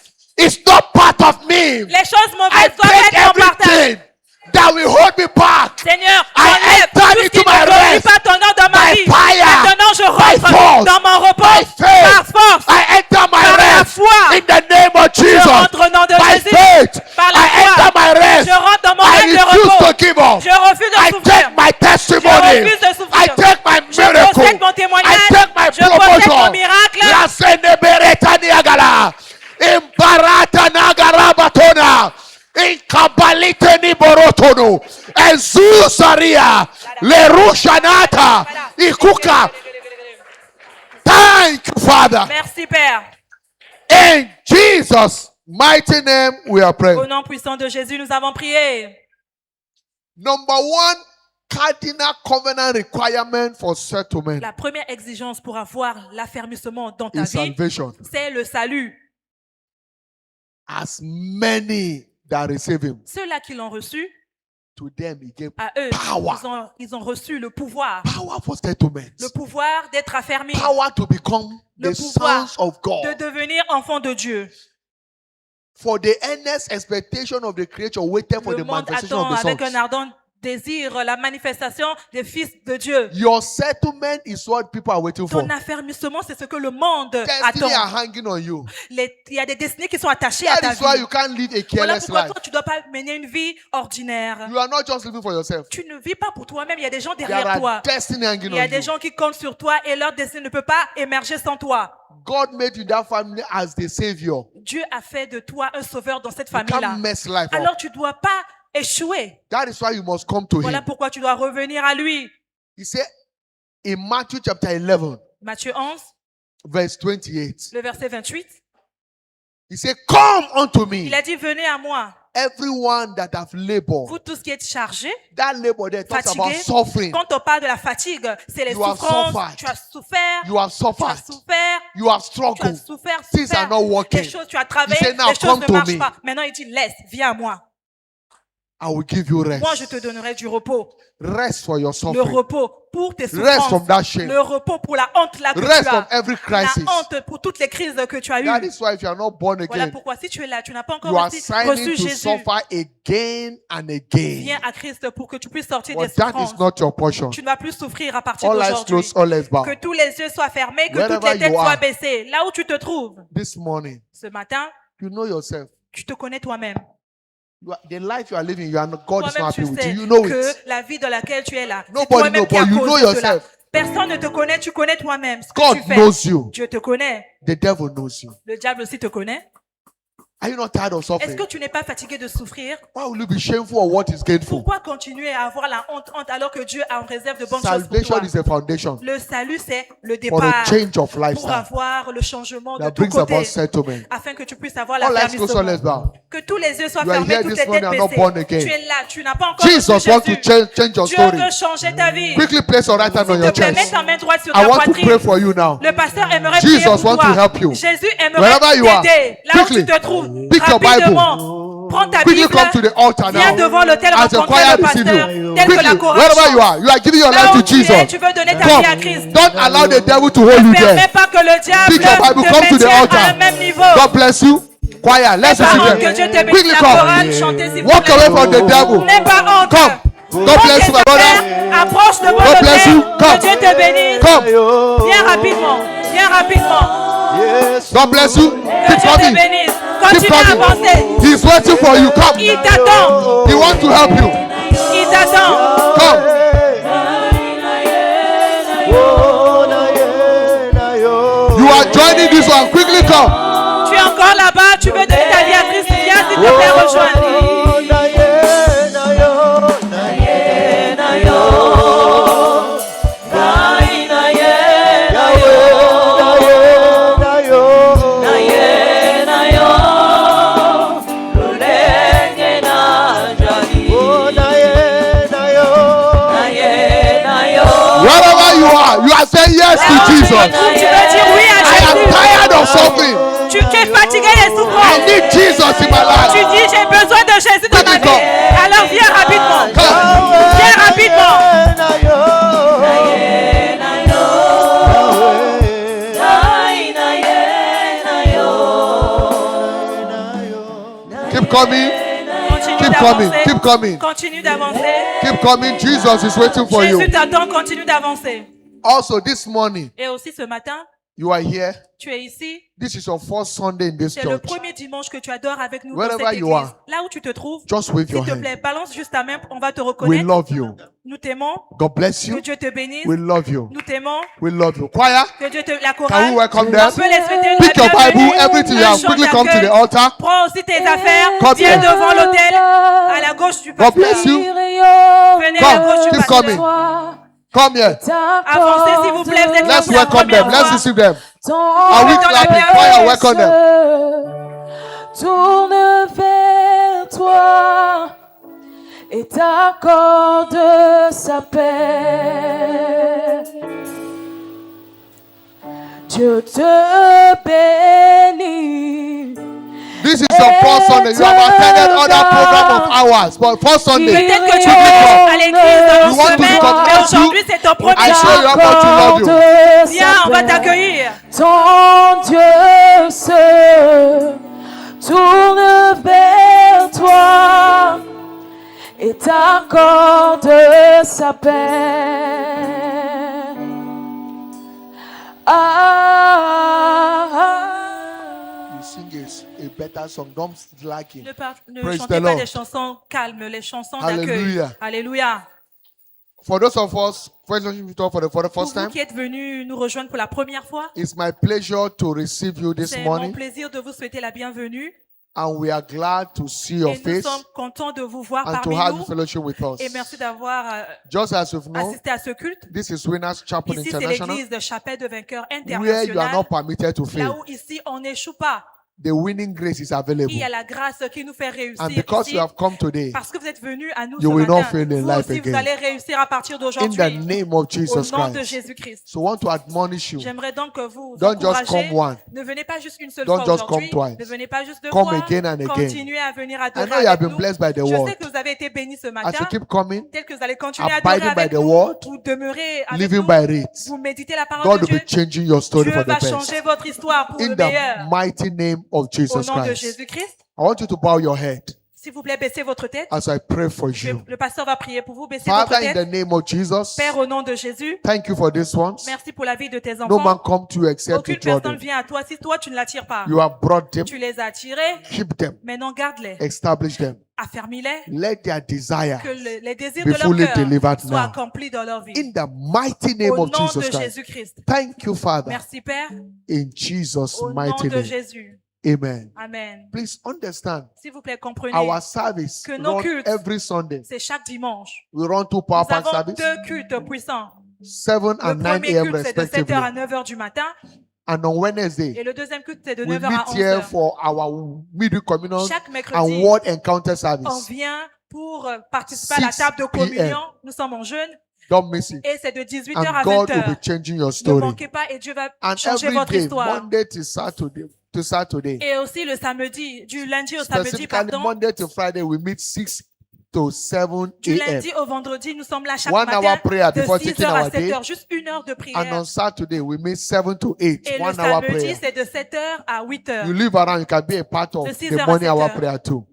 part of me. Les choses I mauvaises doivent break être en partage. everything that will hold me back. Seigneur, I enlève enter tout ce into qui my ne glorifie rest pas ton nom dans ma by vie. fire, Maintenant, je by rentre force, dans mon repos by faith. par force. I enter my Par la rest foi. in the name of Je Jesus. rentre au nom de By Jésus. faith, Par la I foi. enter my rest. Je rentre dans mon I rêve de refuse repos. to give up. Je refuse de I souffrir. take my testimony. Je refuse de souffrir. I take my Je miracle. possède mon témoignage. I take my Je possède mon promotion. miracle. La senebereta niagala. Imbarata nagarabatona. Inkabalite ni borotono. Ezusaria. Lerushanata. Ikuka. Thank you, Father. Merci, Père. In Jesus' mighty name, we are Au praying. nom puissant de Jésus, nous avons prié. Number one, cardinal covenant requirement for settlement La première exigence pour avoir l'affermissement dans ta is vie, salvation. c'est le salut. As many that receive him, Ceux-là qui l'ont reçu, to them he gave à eux, power. ils ont reçu le pouvoir. Power for settlement. Le pouvoir d'être affermi, Power to become Le the pouvoir sons of de God. devenir enfant de Dieu. For the earnest expectation of the creature waited for Le the monde manifestation attend of the avec un sons. ardent désir la manifestation des fils de Dieu. Your settlement is what people are waiting for. Ton affermissement, c'est ce que le monde Destiny are attend. hanging on you. Il y a des destinées qui sont attachées à That ta is why vie. you can't live a Voilà careless pourquoi life. toi, tu ne dois pas mener une vie ordinaire. You are not just living for yourself. Tu ne vis pas pour toi-même, il y a des gens There derrière are toi. destiny hanging Il y a on des you. gens qui comptent sur toi et leur destin ne peut pas émerger sans toi. God made you that family as the savior. Dieu a fait de toi un sauveur dans cette You famille-là. can't mess life up. Alors tu ne dois pas échouer. That is why you must come to Voilà him. pourquoi tu dois revenir à lui. He said in Matthew chapter 11, Matthieu 11, verse 28, le verset 28. he said, come unto me, Il a dit, venez à moi, everyone that have labored. vous tous qui êtes chargés, That labor there talks about fatigués. suffering. Quand on parle de la fatigue, c'est les You have souffrances. suffered. Tu as souffert. You have Tu as suffered. souffert. You have Tu as struggled. souffert. Things are souffert. not working. Les choses, tu as travaillé. He said, now Les choses come ne to marchent me. pas. Maintenant, il dit, laisse, viens à moi. I will give you rest. Moi, je te donnerai du repos. Rest for your Le suffering. repos pour tes Rest from souffrances. that shame. Le repos pour la honte là que Rest tu from as. every crisis. La honte pour toutes les crises que tu as That eues. is why if you are not born Voilà again, pourquoi si tu es là, tu n'as pas encore you are reçu signing to Jésus. suffer again and Viens again. à Christ pour que tu puisses sortir But des that souffrances. is not your portion. Tu ne vas plus souffrir à partir All eyes d'aujourd'hui. closed, all eyes bow. Que tous les yeux soient fermés, que toutes Wherever les têtes you are. soient baissées. Là où tu te trouves, This morning, ce matin, you know yourself. tu te connais toi-même. The life you are living, God is not Toi-même, happy tu with sais you. You know que it. la vie dans laquelle tu es là, c'est Nobody toi-même knows, qui as but you know causé cela. yourself. Personne ne te connaît, tu connais toi-même ce que God tu fais. knows you. Dieu te connaît. The devil knows you. Le diable aussi te connaît. Are you not tired of Est-ce suffering? que tu n'es pas fatigué de souffrir? Why will you be shameful of what is gainful? Pourquoi continuer à avoir la honte alors que Dieu a en réserve de bonnes choses pour Salvation toi? is a foundation Le salut, c'est le for a départ change of pour lifestyle avoir le changement de that tous brings about côtés settlement. afin que tu puisses avoir la All eyes closed, all eyes bow. Que tous les yeux soient You are fermés, here toutes this les morning têtes and not born baissées. again. Tu es là, tu n'as pas encore Jesus reçu wants to Jésus. change your Dieu story. veut changer ta vie. Quickly place your right hand on S'il your te plaît, mets chest. ta main droite sur I ta want to pray poitrine. for you now. Le pasteur aimerait prier Jesus pour wants toi. to help you. Jésus aimerait Wherever you are, t'aider. Là où quickly, tu te trouves, pick your Bible. rapidement, prends ta Quickly Bible, come to the altar viens now. devant l'autel As the rencontrer choir le receive pasteur, you. tel que Quickly, la chorale wherever you chante. are giving your Là life où to tu es, Jesus. tu veux donner ta vie à Come. Christ. Don't allow the devil to hold you Permets there. pas que le diable Pick your Bible, te come to the maintienne altar. à un même niveau. God bless you. Choir, let's N'aie pas honte receive que Dieu it. te bénisse. Quickly La come. chorale, chantez s'il vous Walk plaît. away from the devil. N'aie pas honte. Come. God bless you, my brother. Approche de God bless you. l'autel. Come. Que Dieu te bénisse. Come. Viens rapidement. Viens rapidement. God bless you. Que Keep Dieu te coming. bénisse. Keep Continue à coming. avancer. He's waiting for you. Come. Il t'attend. He wants to help you. Il t'attend. Come. You are joining this one. Quickly come. Tu es encore là-bas. Tu veux donner ta vie à Christ. Viens s'il te plaît rejoindre. Wherever you are saying yes to Jesus. Tu veux dire oui à I am Jésus. tired of something. Tu es fatigué des I souffrances. need Jesus in my Tu life. dis j'ai besoin de Jésus dans ma vie. Alors viens rapidement. Come. Viens rapidement. coming. Continue Keep coming. d'avancer. Keep coming. Continue d'avancer. Keep coming. Jesus is waiting for you. Jésus t'attend, continue d'avancer. Also, this morning, Et aussi ce matin, you are here. tu es ici. This is your first Sunday in this C'est le church. premier dimanche que tu adores avec nous dans Wherever cette you église. are, Là où tu te trouves, Just wave s'il your te hand. plaît, balance juste ta main, on va te We reconnaître. love you. Nous t'aimons. God bless Que you. Dieu te bénisse. We love you. Nous t'aimons. We love you. Choir, Que Dieu te la can chorale. we welcome On them? peut les souhaiter Pick la your bienvenue. Bible, everything you Un have. chant Quickly come to d'accueil. the altar. Prends aussi tes affaires. Come Viens here. devant l'autel. À la gauche du God pasteur. bless you. Venez à la Come, gauche du keep pasteur. coming. Come here. Avancez s'il vous plaît. Vous êtes là Let's pour la welcome première them. Let's fois. receive them. Are we clapping? Choir, welcome them. Tourne vers toi et t'accorde sa paix. Dieu te bénit. This is your first Sunday. You have attended other program of ours, but first Sunday, Peut-être que tu quickly es come. à l'église dans We want to semaine, congratulate mais you. aujourd'hui c'est ton I premier show you jour. how much we love you. Viens, on va t'accueillir. Ton Dieu se tourne vers toi et t'accorde sa paix. You sing a better song. Don't like it. Ne Praise chantez the pas Lord. des chansons calmes, les chansons d'accueil. Hallelujah. Alléluia. For those of us first for the Pour first vous time, qui êtes venus nous rejoindre pour la première fois, it's my pleasure to receive you this c'est mon morning, plaisir de vous souhaiter la bienvenue. and we are glad to see your Et nous face sommes contents de vous voir and to parmi have nous. fellowship with us. Et merci d'avoir Just as you've known, assisté à ce culte. this is Winners Chapel Ici, c'est International, l'église de Chapelle de Vainqueurs where you are International. not permitted to Là fail. où ici, on n'échoue pas. The winning grace is available. Il y a la grâce qui nous fait réussir And because ici. you have come today, Parce que vous êtes venus à nous you ce will not matin. fail in Vous life aussi, vous again. allez réussir à partir in d'aujourd'hui. the name of Au Jesus nom de Christ. Jésus-Christ. So I want to admonish you. J'aimerais donc que vous Don't just encouragez. come one. Ne venez pas juste une seule Don't fois just come aujourd'hui. twice. Ne venez pas juste deux Come fois. again and again. Continuez à venir I adorer know you have avec been nous. blessed by the Je sais word. que vous avez été bénis ce As matin. you keep coming, Tel que vous allez continuer à abiding adorer avec by the nous. word, Vous demeurez avec living nous. by it, Vous méditez la parole God de will be Dieu. changing your story Dieu for the va best. changer votre histoire pour In le the meilleur. mighty name of Au Jesus nom de Christ. Jésus-Christ. I want you to bow your head S'il vous plaît, baissez votre tête. as I pray for you. Le pasteur va prier pour vous. Baissez votre Father, in tête. the name of Jesus, Père, au nom de Jésus, thank you for this one. merci pour la vie de tes No man enfants. come to you except Aucune you draw personne them. vient à toi si toi tu ne l'attires pas. You have brought them, Tu les as attirés, keep them, maintenant garde-les, establish them. affermis-les, Let their desire que les désirs be de fully leur cœur delivered soient now. accomplis dans leur vie. In the mighty name Au of nom Jesus de Christ. Jésus-Christ. Thank you, Father. Merci Père, In Jesus' au nom mighty de name. Jésus. Amen. Amen. Please understand, S'il vous plaît, comprenez, our service que nos run cultes, every Sunday. c'est chaque dimanche. We run 2 power Nous pack avons service, 2 cultes puissants. 7 Le and 9 premier a.m. culte, c'est de 7h à respectively. 9h du matin. And on Wednesday, Et le deuxième culte, c'est de we 9h à meet here 11h. for our midweek communion Chaque and mercredi, word encounter on service. vient pour participer à la 6 table de p.m. communion. Nous sommes en jeûne Don't miss it. et c'est de 18h à And God will be 20h. changing your Ne story. manquez pas et Dieu va And changer every votre day, histoire. Monday to Saturday, Et aussi le samedi, du lundi au samedi, specifically pardon, Monday to Friday, we meet 6 to 7 du a.m. lundi au vendredi, nous sommes là chaque 1 matin hour prayer de before 6h taking à our 7h, day. juste 1 heure de And prière. on Saturday, we meet 7 to 8, Et le 1 hour samedi, prayer. c'est de 7h à 8h. You live around, you can be a part of De 6 the heures à morning 7 hour heures. prayer too.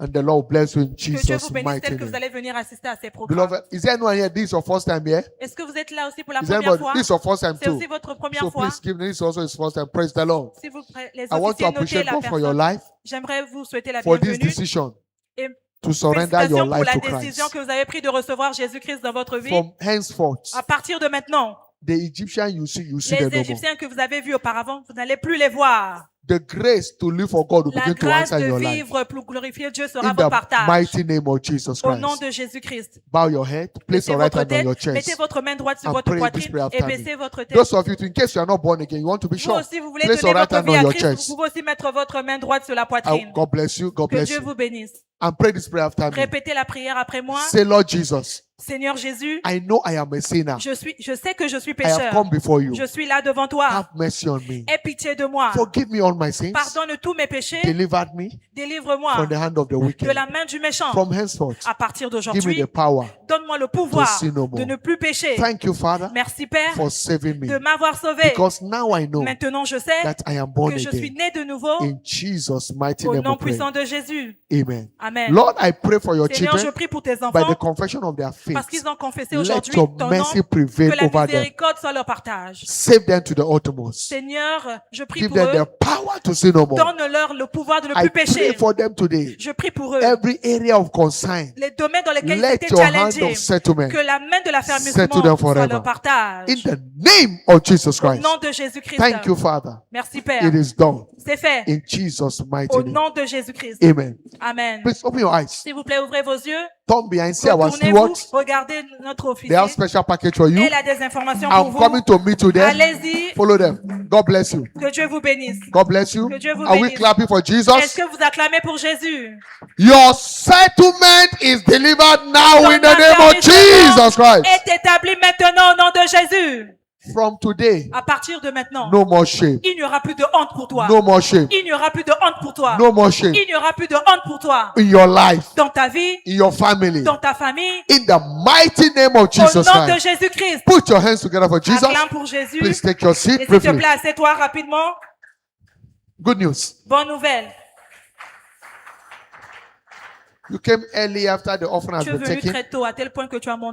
And the Lord bless you in Que Dieu Jesus' vous bénisse mighty tel que vous name. allez venir assister à ces programmes. Beloved, is there anyone here? This is your first time here? Est-ce que vous êtes là aussi pour la Is première anybody? fois? This is your first time C'est too. aussi votre première So fois. please give me this also his first time. Praise the Lord. S'il vous plaît, les I want to officiers, notez appreciate la God for your personne. life, J'aimerais vous souhaiter la for this bienvenue. decision Et to surrender your félicitations pour life la to décision Christ. que vous avez prise de recevoir Jésus-Christ dans votre vie. From henceforth, À partir de maintenant, the Egyptian you see les them no more. Égyptiens que vous avez vus auparavant, vous n'allez plus les voir. The grace to live for God will La begin to grâce answer de your life. vivre pour glorifier Dieu sera In votre the partage. mighty name of Jesus Au nom Christ. de Jésus-Christ. Bow your head, place Mettez your right votre hand on tête, your chest. mettez votre main droite sur and votre pray this poitrine prayer et after me. baissez votre tête. Those of you, in case you are not born again, you want to be Vous sure. aussi, vous voulez Place donner your right votre hand vie on à your Christ, chest. vous pouvez aussi mettre votre main droite sur la poitrine. God bless you. God Que bless Dieu you. vous bénisse. And pray this prayer after me. Répétez la prière après moi. Say, Lord Jesus, Seigneur Jésus, I know I am a sinner. je sais que je suis I have pécheur. come before you. Je suis là devant toi. Have mercy on me. Aie pitié de moi. Forgive me all my sins. Pardonne tous mes péchés. Deliver me Délivre-moi from the hand of the de wicked. la main du méchant. From henceforth, À partir give me d'aujourd'hui, the power. donne-moi le pouvoir to sin no more. de ne plus pécher. Thank you, Father, Merci Père for saving me. de m'avoir sauvé. Because now I know Maintenant je sais that I am born que je suis again. né de nouveau In Jesus' mighty au name nom we pray. puissant de Jésus. Amen. Amen. Lord, I pray for your Seigneur, je children prie pour tes by the enfants confession of their faith. parce qu'ils ont confessé Let aujourd'hui your ton nom, mercy que prevail la over them. miséricorde soit leur partage. Save them to the uttermost. Seigneur, je prie Give pour them eux. the power to sin no more. Donne-leur le pouvoir de ne I plus pray pécher. for them today. Je prie pour eux. Every area of concern, Les domaines dans lesquels ils let étaient your hand challengés, of settlement que la main de settle l'affermissement them soit forever. leur partage. in the name of Jesus Au Christ. nom de Jésus-Christ. Thank you, Father. Merci Père. It is done C'est fait. in Jesus' mighty Au name. nom de Jésus-Christ. Amen. Amen. Please open your eyes. S'il vous plaît, ouvrez vos yeux. Turn behind, see our Retournez-vous. stewards. Regardez notre They officier. have special package for you. Elle a des informations pour I'm vous. coming to meet you there. Allez-y. Follow them. God bless you. Que Dieu vous bénisse. God bless you. Que Dieu vous Are we bénisse. clapping for Est-ce Jesus? que vous acclamez pour Jésus? Your settlement is delivered now Ton in the name of affirmation Jesus Christ. est établi maintenant au nom de Jésus. From today, À partir de maintenant, no more shame. il n'y aura plus de honte pour toi. No more shame. Il n'y aura plus de honte pour toi. No more shame. Il n'y aura plus de honte pour toi. In your life, Dans ta vie, in your family, dans ta famille, in the mighty name of au Jesus nom de Christ. Jésus-Christ. Put your hands together for Jesus. Acclame pour Jésus. Please take your Et seat s'il te briefly. plaît, assieds-toi rapidement. Good news. Bonne nouvelle. You came early after the offering has Tu es been venu taken. très tôt à tel point que tu as Please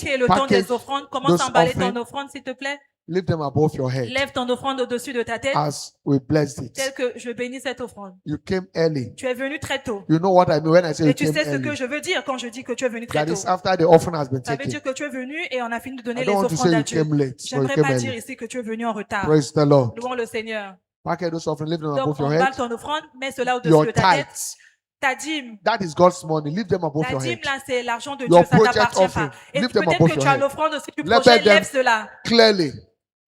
manqué le temps package des offrandes. Commence those à emballer offering. ton offrande, s'il te plaît. Lift them above your head Lève ton offrande au-dessus de ta tête, as we blessed tel it. que je bénis cette offrande. You came early. Tu es venu très tôt. You know what I mean when I say you Et tu came sais ce que early. je veux dire quand je dis que tu es venu très That tôt. is after the offering has been Ça veut taken. dire que tu es venu et on a fini de donner I les don't want to offrandes say à you Dieu. came late. So you J'aimerais came pas dire early. ici que tu es venu en retard. Praise the Lord. Louons le Seigneur. Package those offering, lift them Donc, above your emballe head. ton offrande, mets cela au-dessus Your de ta tête. tithes. Ta dîme. That is God's money. Lift them above La your dîme, head. là, c'est l'argent de Your Dieu, ça project t'appartient offering. pas. Et Lift them peut-être above que your tu as head. l'offrande aussi du Let projet, them lève cela. Clearly.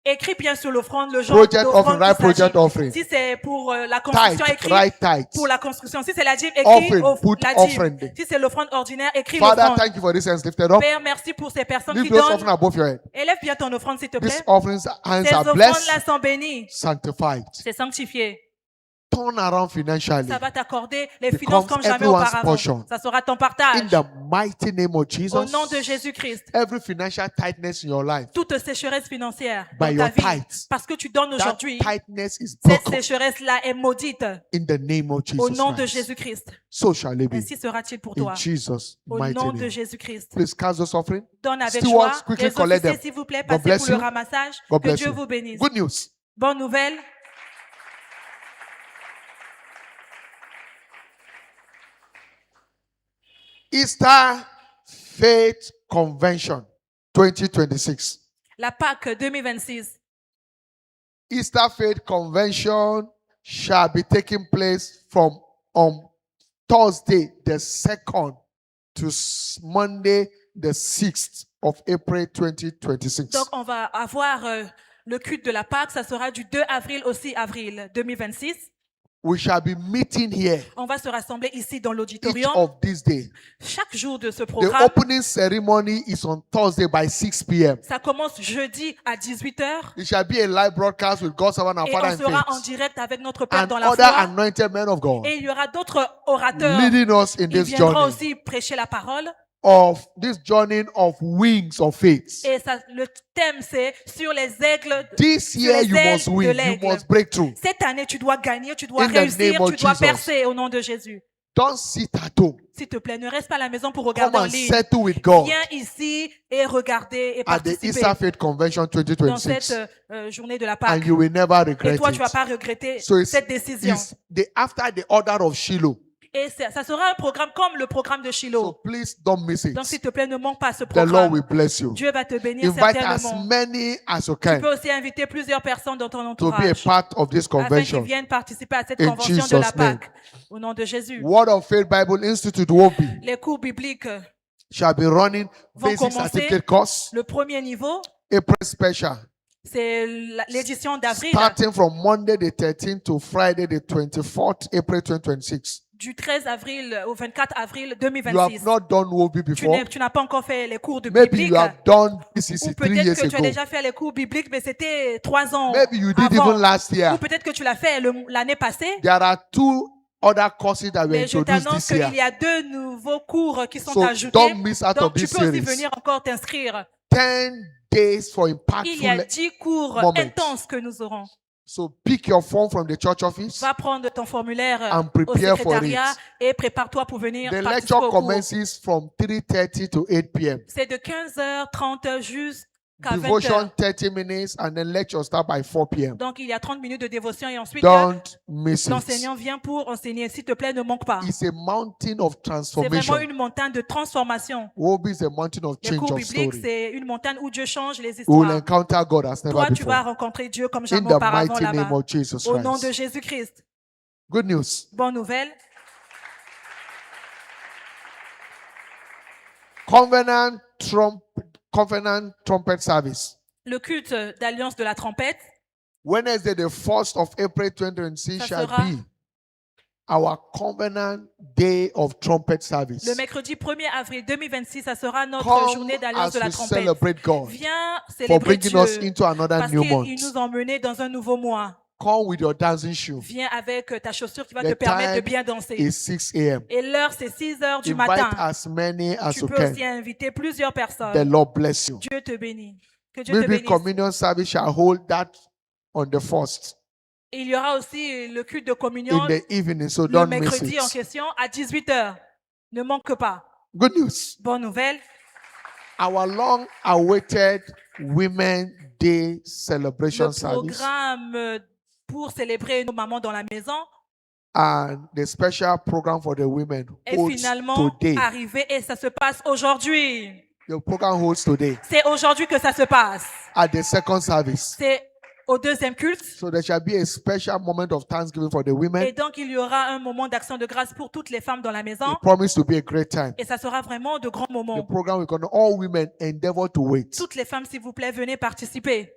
Écris bien sur l'offrande le genre Project d'offrande offering, right qu'il s'agit. project offering. Si c'est pour la construction, Tithe, écris right tithe. pour la construction. Si c'est la dîme, Offering, écris put la dîme. offering. Si c'est l'offrande ordinaire, écris Father, l'offrande. thank you for this hands lifted up. Père, merci pour ces personnes qui Lift those offering donnent. above your head. Élève bien ton offrande, s'il te plaît. These offerings hands Ces are offrandes-là blessed, sont bénies. sanctified. C'est sanctifié. Turn around financially. Ça va t'accorder les Becomes finances comme jamais everyone's auparavant. portion. Ça sera ton In partage. the mighty name of Au Jesus, nom de Jésus-Christ. every financial tightness in your life, Toute sécheresse financière By dans ta your vie, tithes, parce que tu donnes that aujourd'hui, tightness is cette broken sécheresse-là est maudite. in the name of Au Jesus nom de Christ. Jésus-Christ. So shall it be. Ainsi sera-t-il pour In toi. Jesus' Au mighty nom de name. Jésus-Christ. Please cast those offering. Donne avec Stewards, joie. quickly Les collect officiers, them. s'il vous plaît, God passez bless pour le you. ramassage. God Que bless Dieu you. vous bénisse. Good news. Bonne nouvelle. Easter Faith Convention 2026. La Pâque 2026. Easter Faith Convention shall be taking place from on Thursday the 2nd to Monday the 6th of April 2026. Donc, on va avoir le culte de la Pâque. Ça sera du 2 avril au 6 avril 2026. We shall be meeting here On va se rassembler ici dans each l'auditorium. of these days. Chaque jour de ce The programme, opening ceremony is on Thursday by 6 p.m. ça commence jeudi à 18h. It shall be a live broadcast with God's servant and Et Father on in sera en faith direct avec notre Père and dans la other foi. anointed men of God Et il y aura d'autres orateurs. leading us in Il this viendra journey aussi prêcher la parole. of wings of faith. Et ça, le thème, c'est sur les aigles. This sur year les you ailes must de win, you l'aigle. must break through. Cette année, tu dois gagner, tu dois In the réussir, name of tu dois Jesus. percer au nom de Jésus. Don't sit at home. S'il te plaît, ne reste pas à la maison pour Come regarder en and ligne. settle with God Viens ici et regarder et at the participer Easter Faith Convention dans 2026 cette journée de la Pâque. and you will never Et regret toi, tu vas it. pas regretter So it's, cette décision. after the order of Shiloh. Et ça sera un programme comme le programme de So Shiloh. please don't miss it. Donc, s'il te plaît, ne manque pas ce The Lord programme. will bless you. Dieu va te bénir Invite as certainement. many as you Tu can peux aussi inviter plusieurs personnes dans ton to be a entourage part of this afin qu'ils convention. viennent participer à cette In convention de Jesus' la name. Pâque. Au nom de Jésus. Word of Faith Bible Institute Wobi Les cours bibliques, shall be running Vont basic commencer. certificate course, le premier niveau, April special, c'est l'édition d'avril. starting from Monday the 13th to Friday the 24th April 2026. du 13 avril au 24 avril You have 2026. not done Wobi before. Tu n'as pas encore fait les cours de Maybe biblique. you have done this Ou 3 peut-être years que tu as ago. déjà fait les cours bibliques, mais c'était 3 ans Maybe you did avant. even last year. Ou peut-être que tu l'as fait l'année passée. There are 2 other courses that were Mais je introduced t'annonce this year. qu'il y a 2 nouveaux cours qui sont So ajoutés. don't miss out Donc of tu this peux aussi series. venir encore t'inscrire. 10 days for Il y a impactful. 10 cours moments. intenses que nous aurons. So pick your form from the church office. Va prendre ton formulaire And au prepare for secrétariat it. et prépare-toi pour venir The participer lecture au cours. commences from 3:30 to 8 p.m. C'est de 15h30 jusqu'à Devotion 20h. 30 minutes and then lecture start by 4 p.m. Donc il y a 30 minutes de dévotion et ensuite Don't miss it. l'enseignant vient pour enseigner. S'il te plaît, ne manque pas. It's a mountain of C'est vraiment transformation. une montagne de transformation. Wobi is a mountain of Les change cours of bibliques, story. c'est une montagne où Dieu change les We will histoires. encounter God as never Toi, tu vas before. rencontrer Dieu comme In jamais the auparavant mighty name là-bas. of Jesus Au nom de Christ. Jésus-Christ. Good news. Bonne nouvelle. Covenant trumpet service. Le culte d'alliance de la trompette, Wednesday, the 1st of April 2026 Ça shall sera- be our covenant day of trumpet service. le mercredi 1er avril 2026, ça sera notre Come journée d'alliance as de la we trompette. celebrate God Viens for célébrer bringing Dieu us into another parce new qu'il month. nous a emmenés dans un nouveau mois. Come with your dancing shoe. Viens avec ta chaussure qui va The te permettre de time bien danser. is 6 a.m. Et l'heure, c'est 6 heures du Invite matin. as many as Tu you peux can. aussi inviter plusieurs The personnes. Lord bless you. Dieu te bénit. Que Dieu te Maybe bénisse. communion service shall hold that on the 1st Et il y aura aussi le culte de in communion the evening, so le don't miss mercredi en it. question à 18 heures. Ne manque pas. Good news. Bonne nouvelle. Our long-awaited Women Day celebration Le service programme pour célébrer nos mamans dans la maison and the special program for the women est holds finalement today. arrivé et ça se passe aujourd'hui. The program holds today C'est aujourd'hui que ça se passe. at the second service. C'est au deuxième culte. So there shall be a special moment of thanksgiving for the Et women. donc, il y aura un moment d'action de grâce pour toutes les femmes dans la maison. It promised to be a great time. Et ça sera vraiment de grands The moments. program we're going to all women endeavor to wait Toutes les femmes, s'il vous plaît, venez participer.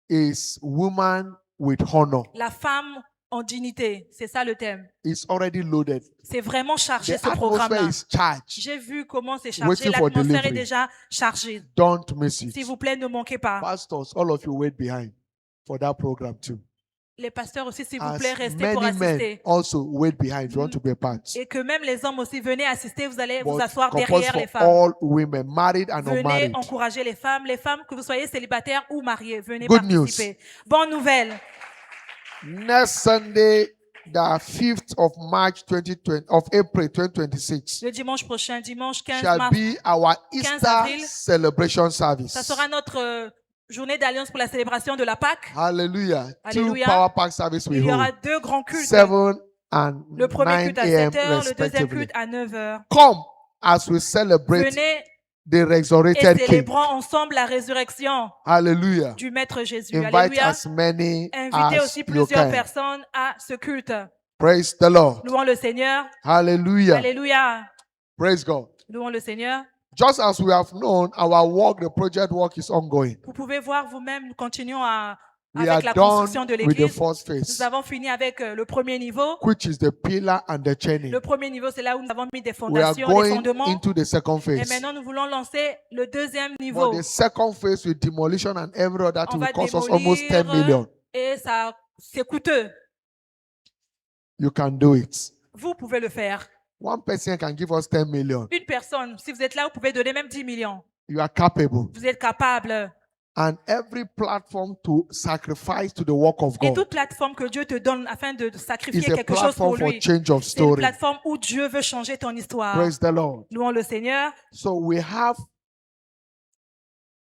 is woman with honor. La femme en dignité, c'est ça le thème. It's already loaded. C'est vraiment chargé The ce programme-là. atmosphere is charged. J'ai vu comment c'est chargé. Waiting for L'atmosphère est delivery. déjà chargée. Don't miss it. S'il vous plaît, ne manquez pas. Pastors, all of you wait behind for that program too. Les pasteurs aussi, s'il vous As plaît, restez pour many men assister. also wait behind if you want to be a part. Et que même les hommes aussi, venez assister. Vous allez vous But asseoir compose derrière for les femmes. all women, married and Venez unmarried. encourager les femmes. Les femmes, que vous soyez célibataires ou mariées, venez Good news. participer. Bonne nouvelle. Next Sunday, the 5th of March 2020 of April 2026 Le dimanche prochain, dimanche 15 shall mars, be our 15 Easter avril. celebration ça service. sera notre journée d'alliance pour la célébration de la Pâque. Hallelujah. Alléluia. Two power pack service we Il y aura hold. 2 grands cultes. 7 and Le premier 9 culte à a.m. 7 heures, le deuxième respectively. culte à 9 heures. Come as we celebrate Venez the et resurrected King. célébrons ensemble la résurrection Hallelujah. du Maître Jésus. Invite Alléluia. as many Invitez as aussi you plusieurs can. personnes à ce culte. Praise the Lord. Louons le Seigneur. Hallelujah. Alléluia. Praise God. Louons le Seigneur. Just as we have known, our work, the project work is ongoing. Vous pouvez voir vous-même, nous continuons We are avec la construction done de with the l'église. first Nous phase, avons fini avec le premier niveau. which is the pillar and the chaining. Le premier niveau, c'est là où nous avons mis des We are fondations, des going fondements. into the second Et phase. maintenant, nous voulons lancer le deuxième niveau. But the second phase with demolition and every other On thing va will cost us almost 10 démolir million. et ça, c'est coûteux. You can do it. Vous pouvez le faire. One person can give us 10 million. Une personne, si vous êtes là, vous pouvez donner même 10 millions. You are capable. Vous êtes capable. And every platform to sacrifice to the work of Et God toute plateforme que Dieu te donne afin de is sacrifier a quelque chose pour platform for lui, change of c'est une story. plateforme où Dieu veut changer ton histoire. Praise the Lord. Louons le Seigneur. So we have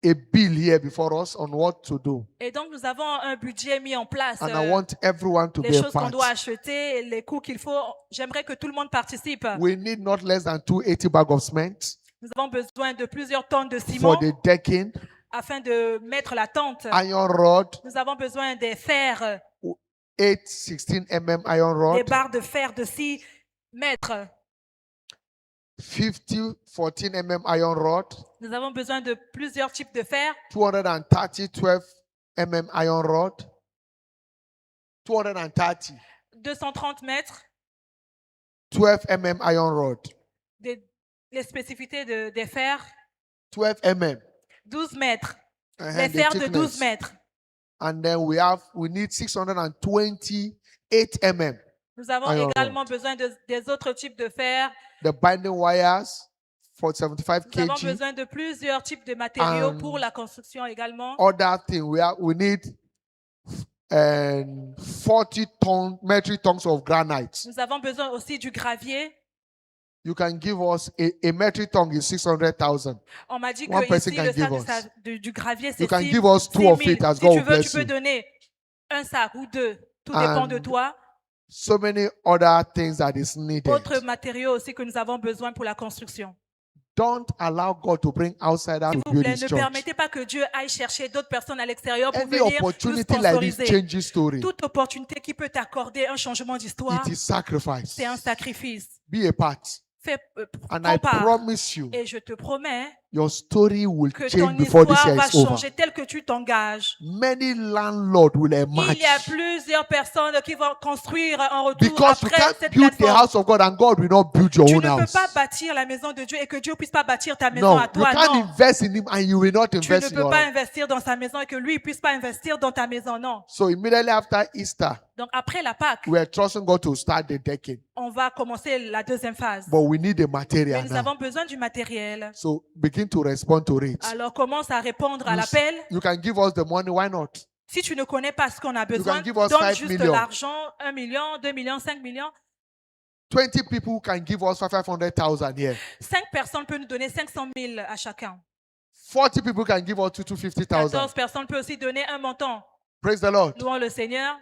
a bill here before us on what to do. Et donc, nous avons un budget mis en place. And I want everyone to Les be a choses qu'on part. doit acheter, les coûts qu'il faut. J'aimerais que tout le monde participe. We need not less than 280 bags of cement Nous avon besoin de plusieurs tonnes de for ciment the decking, afin de mettre la tente. iron rod, Nous avons besoin des fers, 8 16 mm iron des rod, barres de fer de 6 mètres. 50 14 mm iron rod, Nous avons besoin de plusieurs types de fer, 230 12 mm iron rod, 230, 230 mètres, 12 mm iron rod. Les spécificités des fers, 12 mm. 12 mètres. And Les the fers de 12 thickness. mètres. And then we need 628 mm. Nous avons Iron également besoin des autres types de fers. The binding wires for 75 Nous avons kg. besoin de plusieurs types de matériaux And pour la construction également. Other thing, we need 40 metric tons of granite. Nous avons besoin aussi du gravier. You can give us a metric ton is 600,000. On m'a dit One que person ici, can le give sac du gravier, You c'est can 6 give us 2 of it as Si God tu will veux, tu bless peux you. donner un sac ou deux. Tout And dépend de toi. So many other things that is needed. Autres matériaux aussi que nous avons besoin pour la construction. Don't allow God to bring outsiders S'il to vous build plaît, His ne church. permettez pas que Dieu aille chercher d'autres personnes à l'extérieur pour Any venir nous opportunity like this sponsoriser. changes story. Toute opportunité qui peut t'accorder un changement d'histoire, It is sacrifice. c'est un sacrifice. Be a part. And Prends I part. promise you, Et je te promets your story will que change ton before this histoire year va is over. changer tel que tu t'engages. Many landlords will emerge. Il y a plusieurs personnes qui vont construire en retour Because you après can't cette build the plateforme. house of God and God will not build your Tu own ne peux house. pas bâtir la maison de Dieu et que Dieu puisse pas bâtir ta maison No, à you toi. can't Non. invest in Him and you will not Tu ne invest in peux your pas own. investir dans sa maison et que lui ne puisse pas investir dans ta maison. Non. So immediately after Easter, Donc après la Pâque, we are trusting God to start the decade. on va commencer la deuxième phase. But we need the Mais material nous now. avons besoin du matériel. So begin to respond to it. Alors commence à répondre à You, l'appel. you can give us the money, why not? Si tu ne connais pas ce qu'on a besoin, can give us donne 5 juste million. l'argent, 1 million, 2 millions, 5 millions. 20 people can give us 500,000 here. 5 personnes peuvent nous donner 500 000 à chacun. 40 people can give us 250,000. 14 personnes peuvent aussi donner un montant. Praise the Lord. Louons le Seigneur.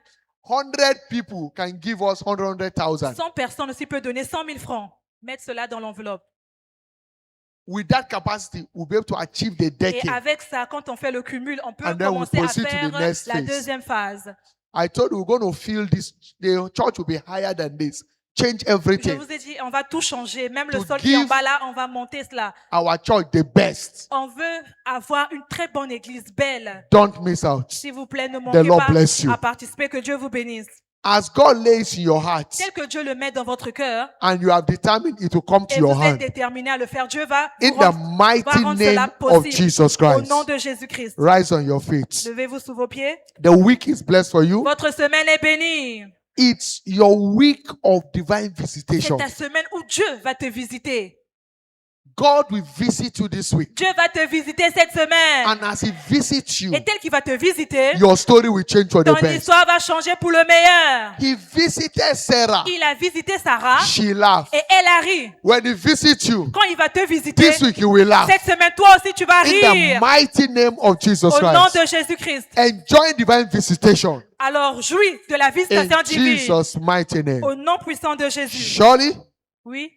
100 people can give us 100,000. 100 personnes aussi peuvent donner 100 000 francs. Mettre cela dans l'enveloppe. With that capacity, we'll be able to achieve the Et decade. avec ça, quand on fait le cumul, on peut And then we commencer à proceed to faire the next la phase. deuxième phase. I told you we're going to feel this. The church will be higher than this. Change Je everything. vous ai dit, on va tout changer. Même le To sol qui est en give- bas là, on va monter cela. Our church, the best. On veut avoir une très bonne église, belle. Don't miss out. S'il vous plaît, ne The manquez Lord pas bless you. à participer. Que Dieu vous bénisse. As God lays in your heart Tel que Dieu le met dans votre cœur and you have determined it to come to et your vous êtes hand, déterminé à le faire, Dieu va in vous the rendre, va mighty rendre cela name of possible. Jesus Au Christ, nom de Jésus-Christ. rise on your feet. Levez-vous sous vos pieds. The week is blessed for you. Votre semaine est bénie. It's your week of divine C'est visitation. ta semaine où Dieu va te visiter. God will visit you this week. Dieu va te visiter cette semaine. And as He visits you, Et tel qu'il va te visiter, your story will change for the ton best. histoire va changer pour le meilleur. He visited Sarah. Il a visité Sarah She laughed. et elle a ri. When He visits you, Quand il va te visiter, this week you will laugh. cette semaine, toi aussi, tu vas In the rire. mighty name of Jesus Au nom Christ. de Jésus-Christ. Enjoy divine visitation. Alors, jouis de la In visitation divine. Jesus' mighty name. Au nom puissant de Jésus. Surely, Oui.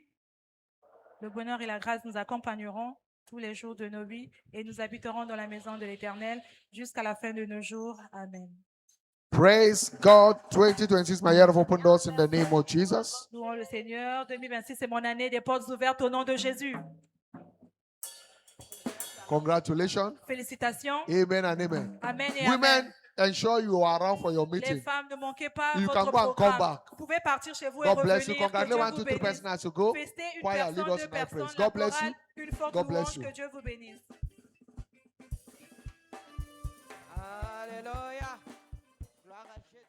Le bonheur et la grâce nous accompagneront tous les jours de nos vies et nous habiterons dans la maison de l'Éternel jusqu'à la fin de nos jours. Amen. praise God. 2020 is my year of open doors in the name of Jesus. Louons le Seigneur. 2026, c'est mon année des portes ouvertes au nom de Jésus. Congratulations. Félicitations. Amen and amen. Amen et Women, amen. ensure you are around for your Les meeting. femmes, ne manquez pas You votre can go and come programme. back. Vous pouvez partir chez vous et God bless you. revenir. Que Congratulate Dieu 1, vous 2, 3 bénisse. persons as to go. Festez une Choir, lead personne, us deux in our praise. personnes, la God bless chorale, you. une forte God bless louange. you. Que Dieu vous bénisse. Alléluia. Gloire à Jésus.